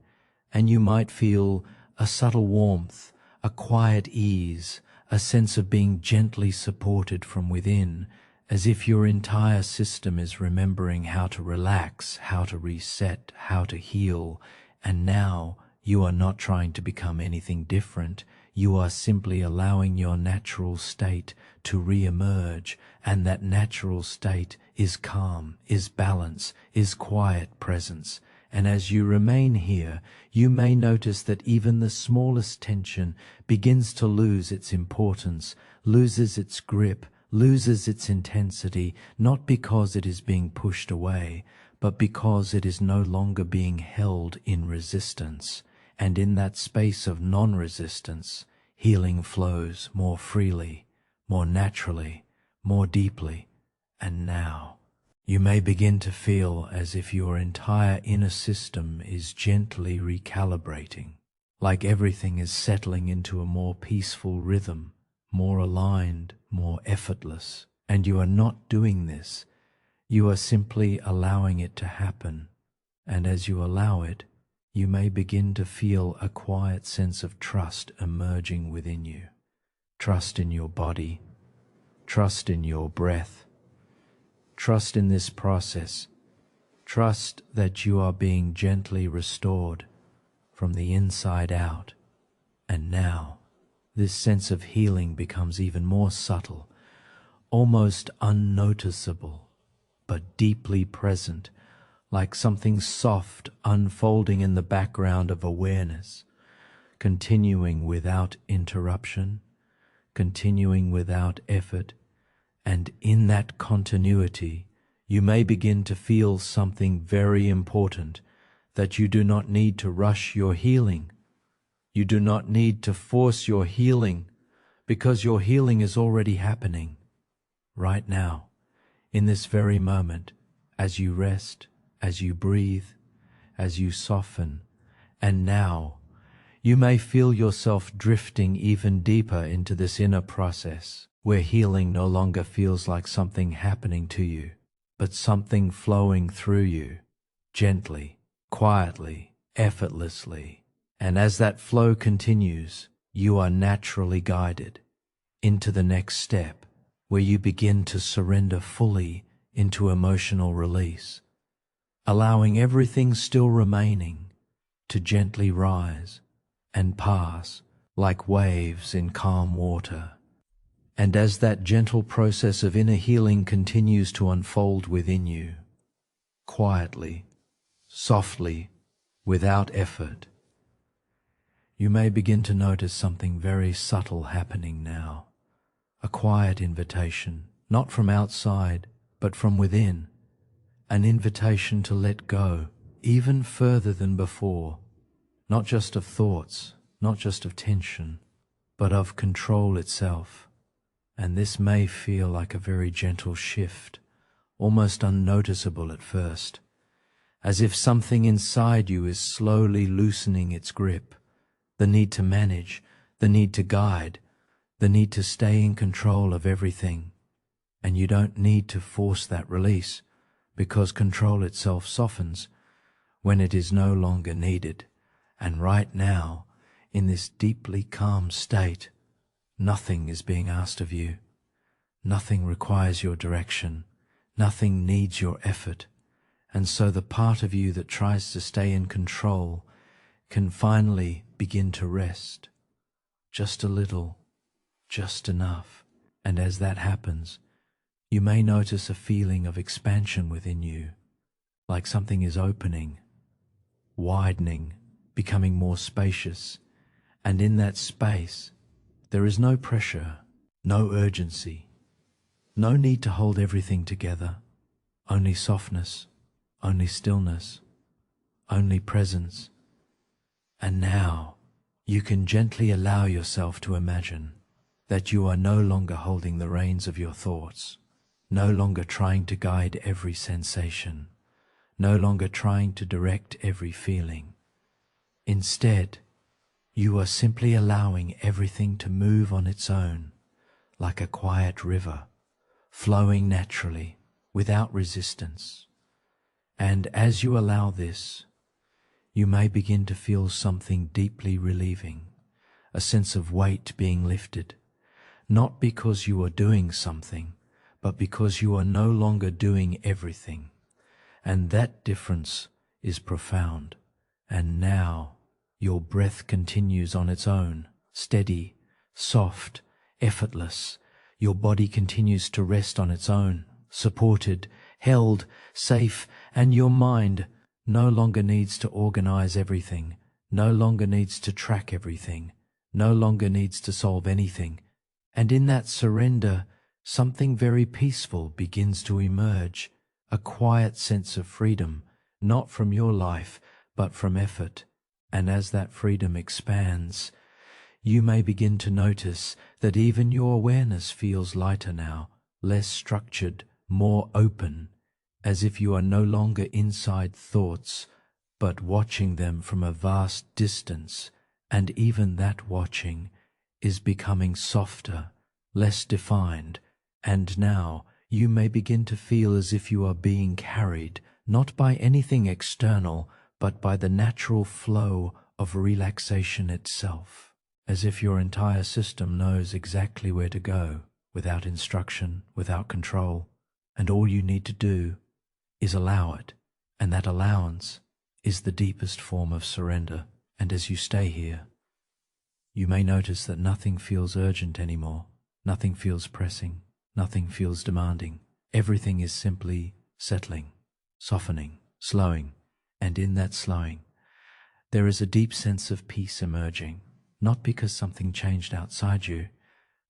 And you might feel a subtle warmth, a quiet ease, a sense of being gently supported from within, as if your entire system is remembering how to relax, how to reset, how to heal. And now you are not trying to become anything different. You are simply allowing your natural state to re-emerge, and that natural state is calm, is balance, is quiet presence. And as you remain here, you may notice that even the smallest tension begins to lose its importance, loses its grip, loses its intensity, not because it is being pushed away, but because it is no longer being held in resistance. And in that space of non-resistance, healing flows more freely, more naturally, more deeply. And now you may begin to feel as if your entire inner system is gently recalibrating, like everything is settling into a more peaceful rhythm, more aligned, more effortless. And you are not doing this. You are simply allowing it to happen. And as you allow it, you may begin to feel a quiet sense of trust emerging within you. Trust in your body, trust in your breath, trust in this process, trust that you are being gently restored from the inside out. And now, this sense of healing becomes even more subtle, almost unnoticeable, but deeply present, like something soft unfolding in the background of awareness, continuing without interruption, continuing without effort. And in that continuity, you may begin to feel something very important, that you do not need to rush your healing. You do not need to force your healing, because your healing is already happening right now, in this very moment, as you rest, as you breathe, as you soften. And now you may feel yourself drifting even deeper into this inner process, where healing no longer feels like something happening to you, but something flowing through you, gently, quietly, effortlessly. And as that flow continues, you are naturally guided into the next step, where you begin to surrender fully into emotional release, allowing everything still remaining to gently rise and pass like waves in calm water. And as that gentle process of inner healing continues to unfold within you, quietly, softly, without effort, you may begin to notice something very subtle happening now. A quiet invitation, not from outside, but from within. An invitation to let go, even further than before, not just of thoughts, not just of tension, but of control itself. And this may feel like a very gentle shift, almost unnoticeable at first, as if something inside you is slowly loosening its grip. The need to manage, the need to guide, the need to stay in control of everything. And you don't need to force that release, because control itself softens when it is no longer needed. And right now, in this deeply calm state, nothing is being asked of you. Nothing requires your direction. Nothing needs your effort. And so the part of you that tries to stay in control can finally begin to rest. Just a little, just enough. And as that happens, you may notice a feeling of expansion within you, like something is opening, widening, becoming more spacious. And in that space, there is no pressure, no urgency, no need to hold everything together, only softness, only stillness, only presence. And now you can gently allow yourself to imagine that you are no longer holding the reins of your thoughts, no longer trying to guide every sensation, no longer trying to direct every feeling. Instead, you are simply allowing everything to move on its own, like a quiet river, flowing naturally, without resistance. And as you allow this, you may begin to feel something deeply relieving, a sense of weight being lifted, not because you are doing something, but because you are no longer doing everything. And that difference is profound. And now your breath continues on its own, steady, soft, effortless. Your body continues to rest on its own, supported, held, safe, and your mind no longer needs to organize everything, no longer needs to track everything, no longer needs to solve anything. And in that surrender, something very peaceful begins to emerge, a quiet sense of freedom, not from your life, but from effort. And as that freedom expands, you may begin to notice that even your awareness feels lighter now, less structured, more open, as if you are no longer inside thoughts, but watching them from a vast distance. And even that watching is becoming softer, less defined. And now you may begin to feel as if you are being carried, not by anything external, but by the natural flow of relaxation itself, as if your entire system knows exactly where to go, without instruction, without control. And all you need to do is allow it, and that allowance is the deepest form of surrender. And as you stay here, you may notice that nothing feels urgent anymore, nothing feels pressing, nothing feels demanding. Everything is simply settling, softening, slowing, and in that slowing, there is a deep sense of peace emerging, not because something changed outside you,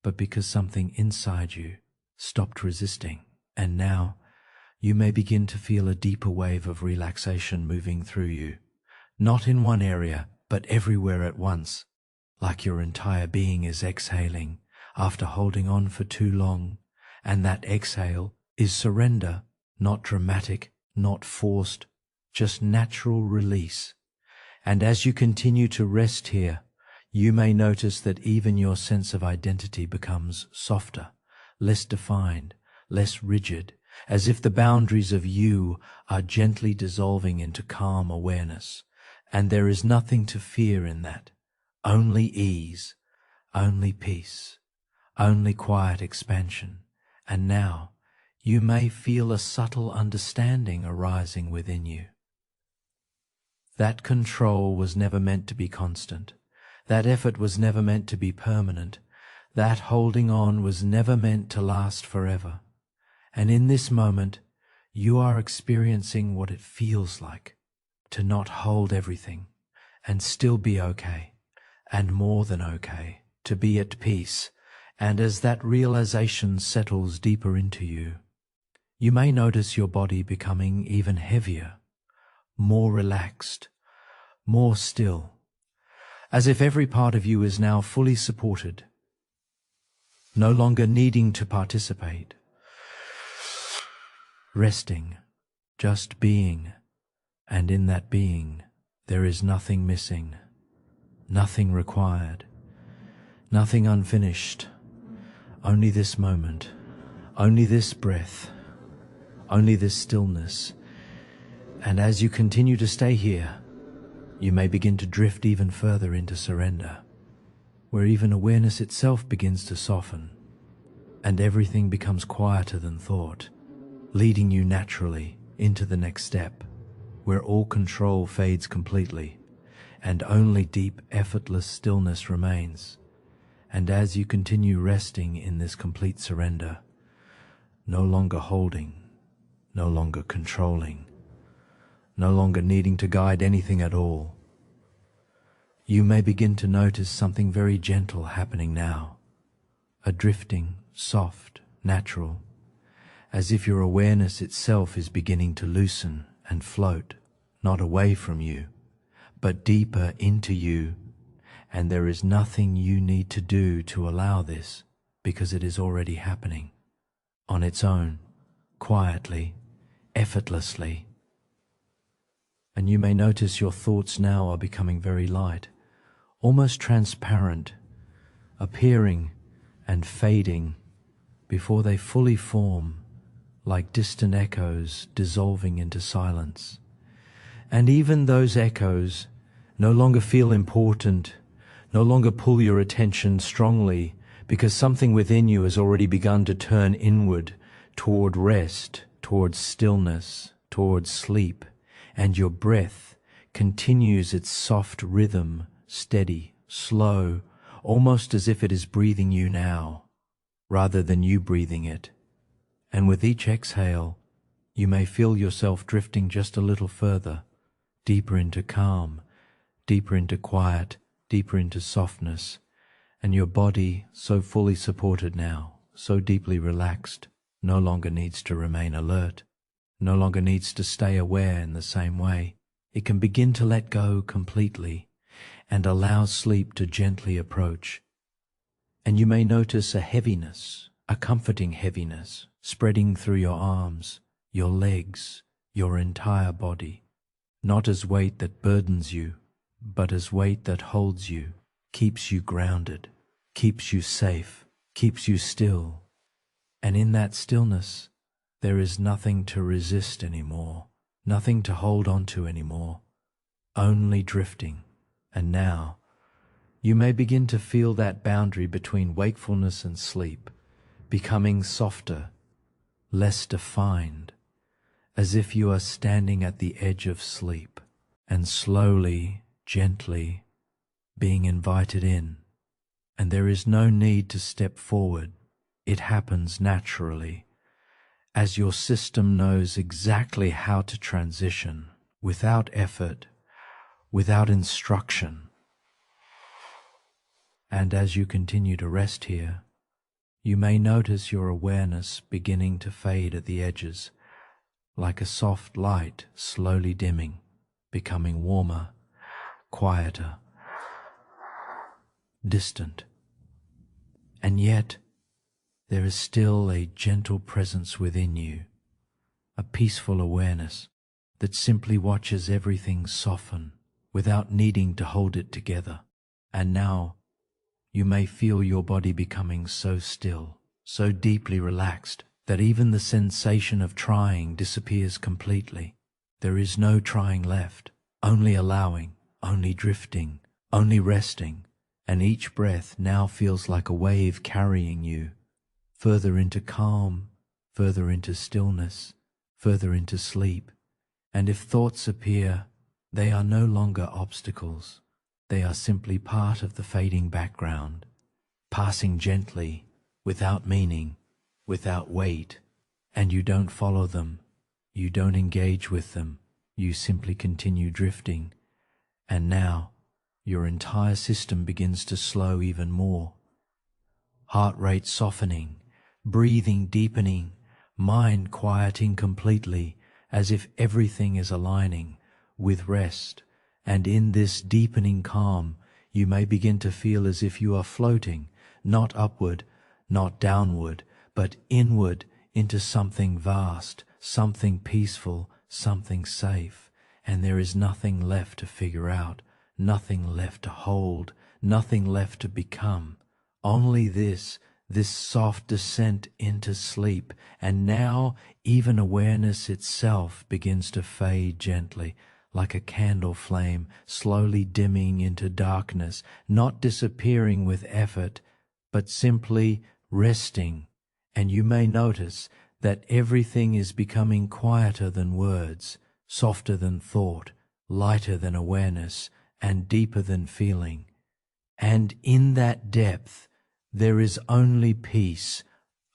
but because something inside you stopped resisting. And now you may begin to feel a deeper wave of relaxation moving through you, not in one area, but everywhere at once, like your entire being is exhaling, after holding on for too long, and that exhale is surrender, not dramatic, not forced, just natural release. And as you continue to rest here, you may notice that even your sense of identity becomes softer, less defined, less rigid, as if the boundaries of you are gently dissolving into calm awareness. And there is nothing to fear in that, only ease, only peace, only quiet expansion. And now you may feel a subtle understanding arising within you. That control was never meant to be constant. That effort was never meant to be permanent. That holding on was never meant to last forever. And in this moment, you are experiencing what it feels like to not hold everything and still be okay, and more than okay, to be at peace. And as that realization settles deeper into you, you may notice your body becoming even heavier, more relaxed, more still, as if every part of you is now fully supported, no longer needing to participate, resting, just being, and in that being there is nothing missing, nothing required, nothing unfinished, only this moment, only this breath, only this stillness. And as you continue to stay here, you may begin to drift even further into surrender, where even awareness itself begins to soften, and everything becomes quieter than thought, leading you naturally into the next step, where all control fades completely, and only deep, effortless stillness remains. And as you continue resting in this complete surrender, no longer holding, no longer controlling, no longer needing to guide anything at all, you may begin to notice something very gentle happening now, a drifting, soft, natural, as if your awareness itself is beginning to loosen and float, not away from you, but deeper into you. And there is nothing you need to do to allow this, because it is already happening, on its own, quietly, effortlessly. And you may notice your thoughts now are becoming very light, almost transparent, appearing and fading before they fully form, like distant echoes dissolving into silence. And even those echoes no longer feel important, no longer pull your attention strongly, because something within you has already begun to turn inward toward rest, towards stillness, towards sleep, and your breath continues its soft rhythm, steady, slow, almost as if it is breathing you now, rather than you breathing it. And with each exhale, you may feel yourself drifting just a little further, deeper into calm, deeper into quiet, deeper into softness, and your body, so fully supported now, so deeply relaxed, no longer needs to remain alert, no longer needs to stay aware in the same way. It can begin to let go completely and allow sleep to gently approach. And you may notice a heaviness, a comforting heaviness, spreading through your arms, your legs, your entire body, not as weight that burdens you, but as weight that holds you, keeps you grounded, keeps you safe, keeps you still. And in that stillness, there is nothing to resist anymore, nothing to hold on to anymore, only drifting. And now, you may begin to feel that boundary between wakefulness and sleep becoming softer, less defined, as if you are standing at the edge of sleep and slowly, gently being invited in. And there is no need to step forward. It happens naturally, as your system knows exactly how to transition, without effort, without instruction. And as you continue to rest here, you may notice your awareness beginning to fade at the edges, like a soft light slowly dimming, becoming warmer, quieter, distant. And yet, there is still a gentle presence within you, a peaceful awareness that simply watches everything soften without needing to hold it together. And now, you may feel your body becoming so still, so deeply relaxed, that even the sensation of trying disappears completely. There is no trying left, only allowing, only drifting, only resting, and each breath now feels like a wave carrying you further into calm, further into stillness, further into sleep. And if thoughts appear, they are no longer obstacles. They are simply part of the fading background, passing gently, without meaning, without weight. And you don't follow them, you don't engage with them, you simply continue drifting. And now, your entire system begins to slow even more. Heart rate softening, breathing deepening, mind quieting completely, as if everything is aligning with rest. And in this deepening calm, you may begin to feel as if you are floating, not upward, not downward, but inward into something vast, something peaceful, something safe. And there is nothing left to figure out, nothing left to hold, nothing left to become. Only this soft descent into sleep. And now even awareness itself begins to fade gently, like a candle flame slowly dimming into darkness, not disappearing with effort, but simply resting. And you may notice that everything is becoming quieter than words, softer than thought, lighter than awareness, and deeper than feeling. And in that depth, there is only peace,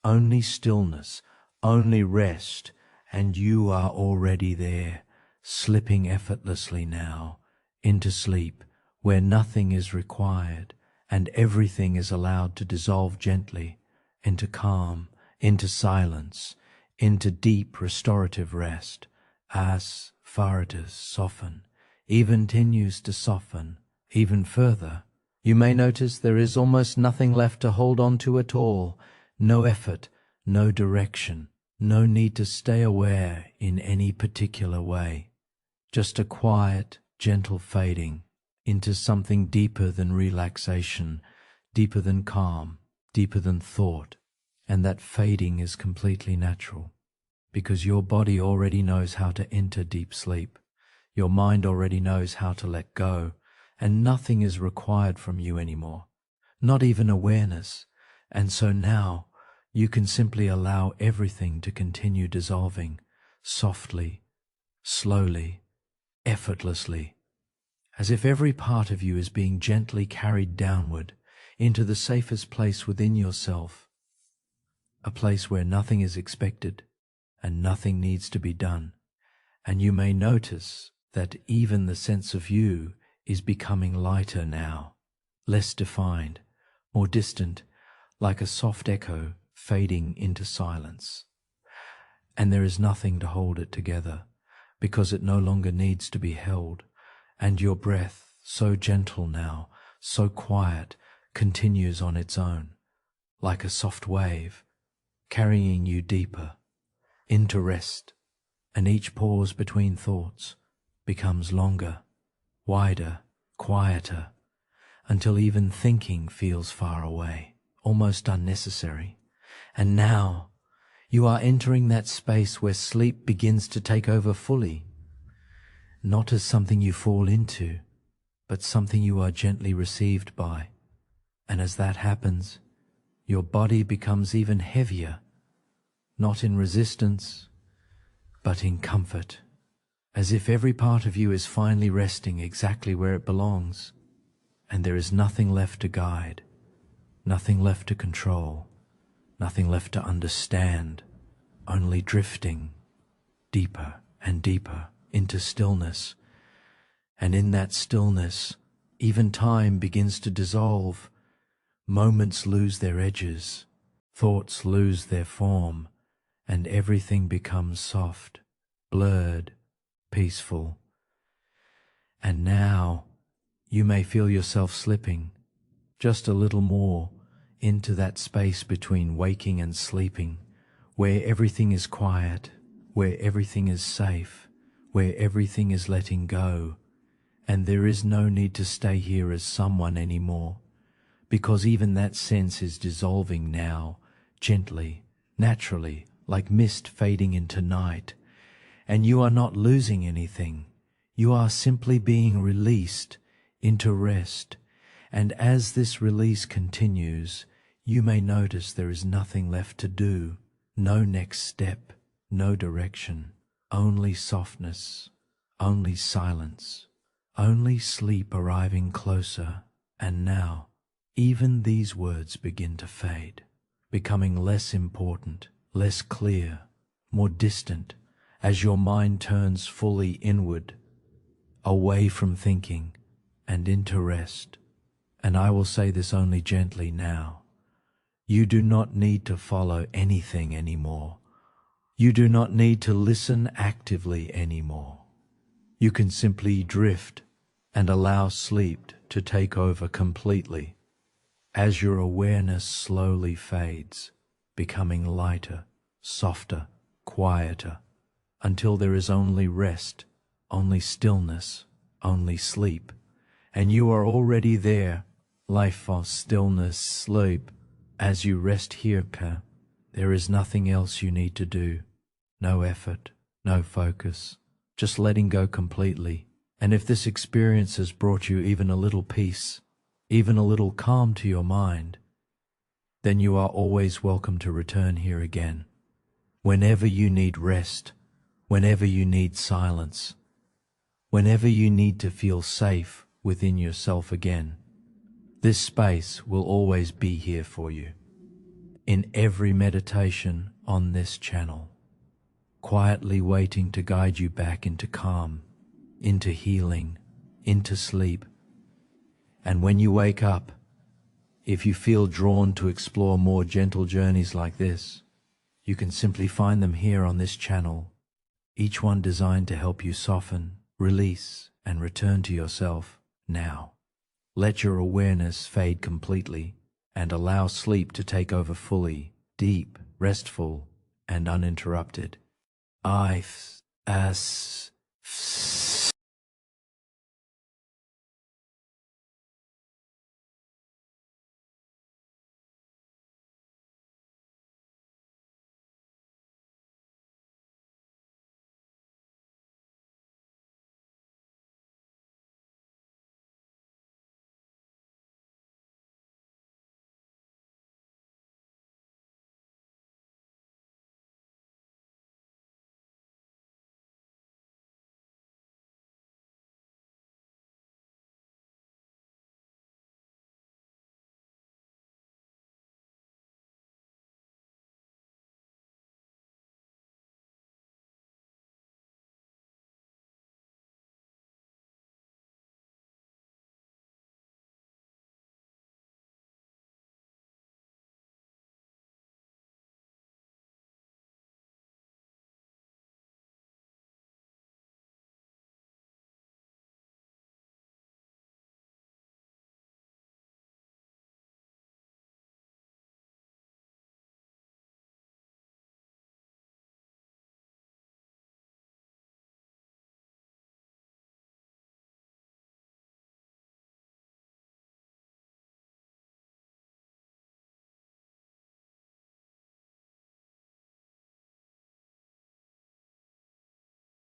only stillness, only rest, and you are already there, slipping effortlessly now into sleep, where nothing is required and everything is allowed to dissolve gently into calm, into silence, into deep restorative rest. As far it is soften, even continues to soften even further. You may notice there is almost nothing left to hold on to at all, no effort, no direction, no need to stay aware in any particular way. Just a quiet, gentle fading into something deeper than relaxation, deeper than calm, deeper than thought. And that fading is completely natural, because your body already knows how to enter deep sleep. Your mind already knows how to let go, and nothing is required from you anymore, not even awareness. And so now you can simply allow everything to continue dissolving, softly, slowly, effortlessly, as if every part of you is being gently carried downward into the safest place within yourself, a place where nothing is expected and nothing needs to be done. And you may notice that even the sense of you is becoming lighter now, less defined, more distant, like a soft echo fading into silence. And there is nothing to hold it together, because it no longer needs to be held. And your breath, so gentle now, so quiet, continues on its own, like a soft wave, carrying you deeper into rest. And each pause between thoughts becomes longer, wider, quieter, until even thinking feels far away, almost unnecessary. And now you are entering that space where sleep begins to take over fully, not as something you fall into, but something you are gently received by. And as that happens, your body becomes even heavier, not in resistance, but in comfort, as if every part of you is finally resting exactly where it belongs, and there is nothing left to guide, nothing left to control, nothing left to understand, only drifting deeper and deeper into stillness. And in that stillness, even time begins to dissolve. Moments lose their edges, thoughts lose their form, and everything becomes soft, blurred, peaceful. And now you may feel yourself slipping just a little more into that space between waking and sleeping, where everything is quiet, where everything is safe, where everything is letting go, and there is no need to stay here as someone anymore, because even that sense is dissolving now, gently, naturally, like mist fading into night, and you are not losing anything. You are simply being released into rest, and as this release continues, you may notice there is nothing left to do, no next step, no direction, only softness, only silence, only sleep arriving closer, and now even these words begin to fade, becoming less important, less clear, more distant, as your mind turns fully inward, away from thinking and into rest. And I will say this only gently now. You do not need to follow anything anymore. You do not need to listen actively anymore. You can simply drift and allow sleep to take over completely as your awareness slowly fades, becoming lighter, softer, quieter, until there is only rest, only stillness, only sleep. And you are already there, life of stillness, sleep. As you rest here, there is nothing else you need to do. No effort, no focus, just letting go completely. And if this experience has brought you even a little peace, even a little calm to your mind, then you are always welcome to return here again. Whenever you need rest, whenever you need silence, whenever you need to feel safe within yourself again, this space will always be here for you. In every meditation on this channel, quietly waiting to guide you back into calm, into healing, into sleep. And when you wake up, if you feel drawn to explore more gentle journeys like this, you can simply find them here on this channel, each one designed to help you soften, release, and return to yourself now. Let your awareness fade completely and allow sleep to take over fully, deep, restful, and uninterrupted. I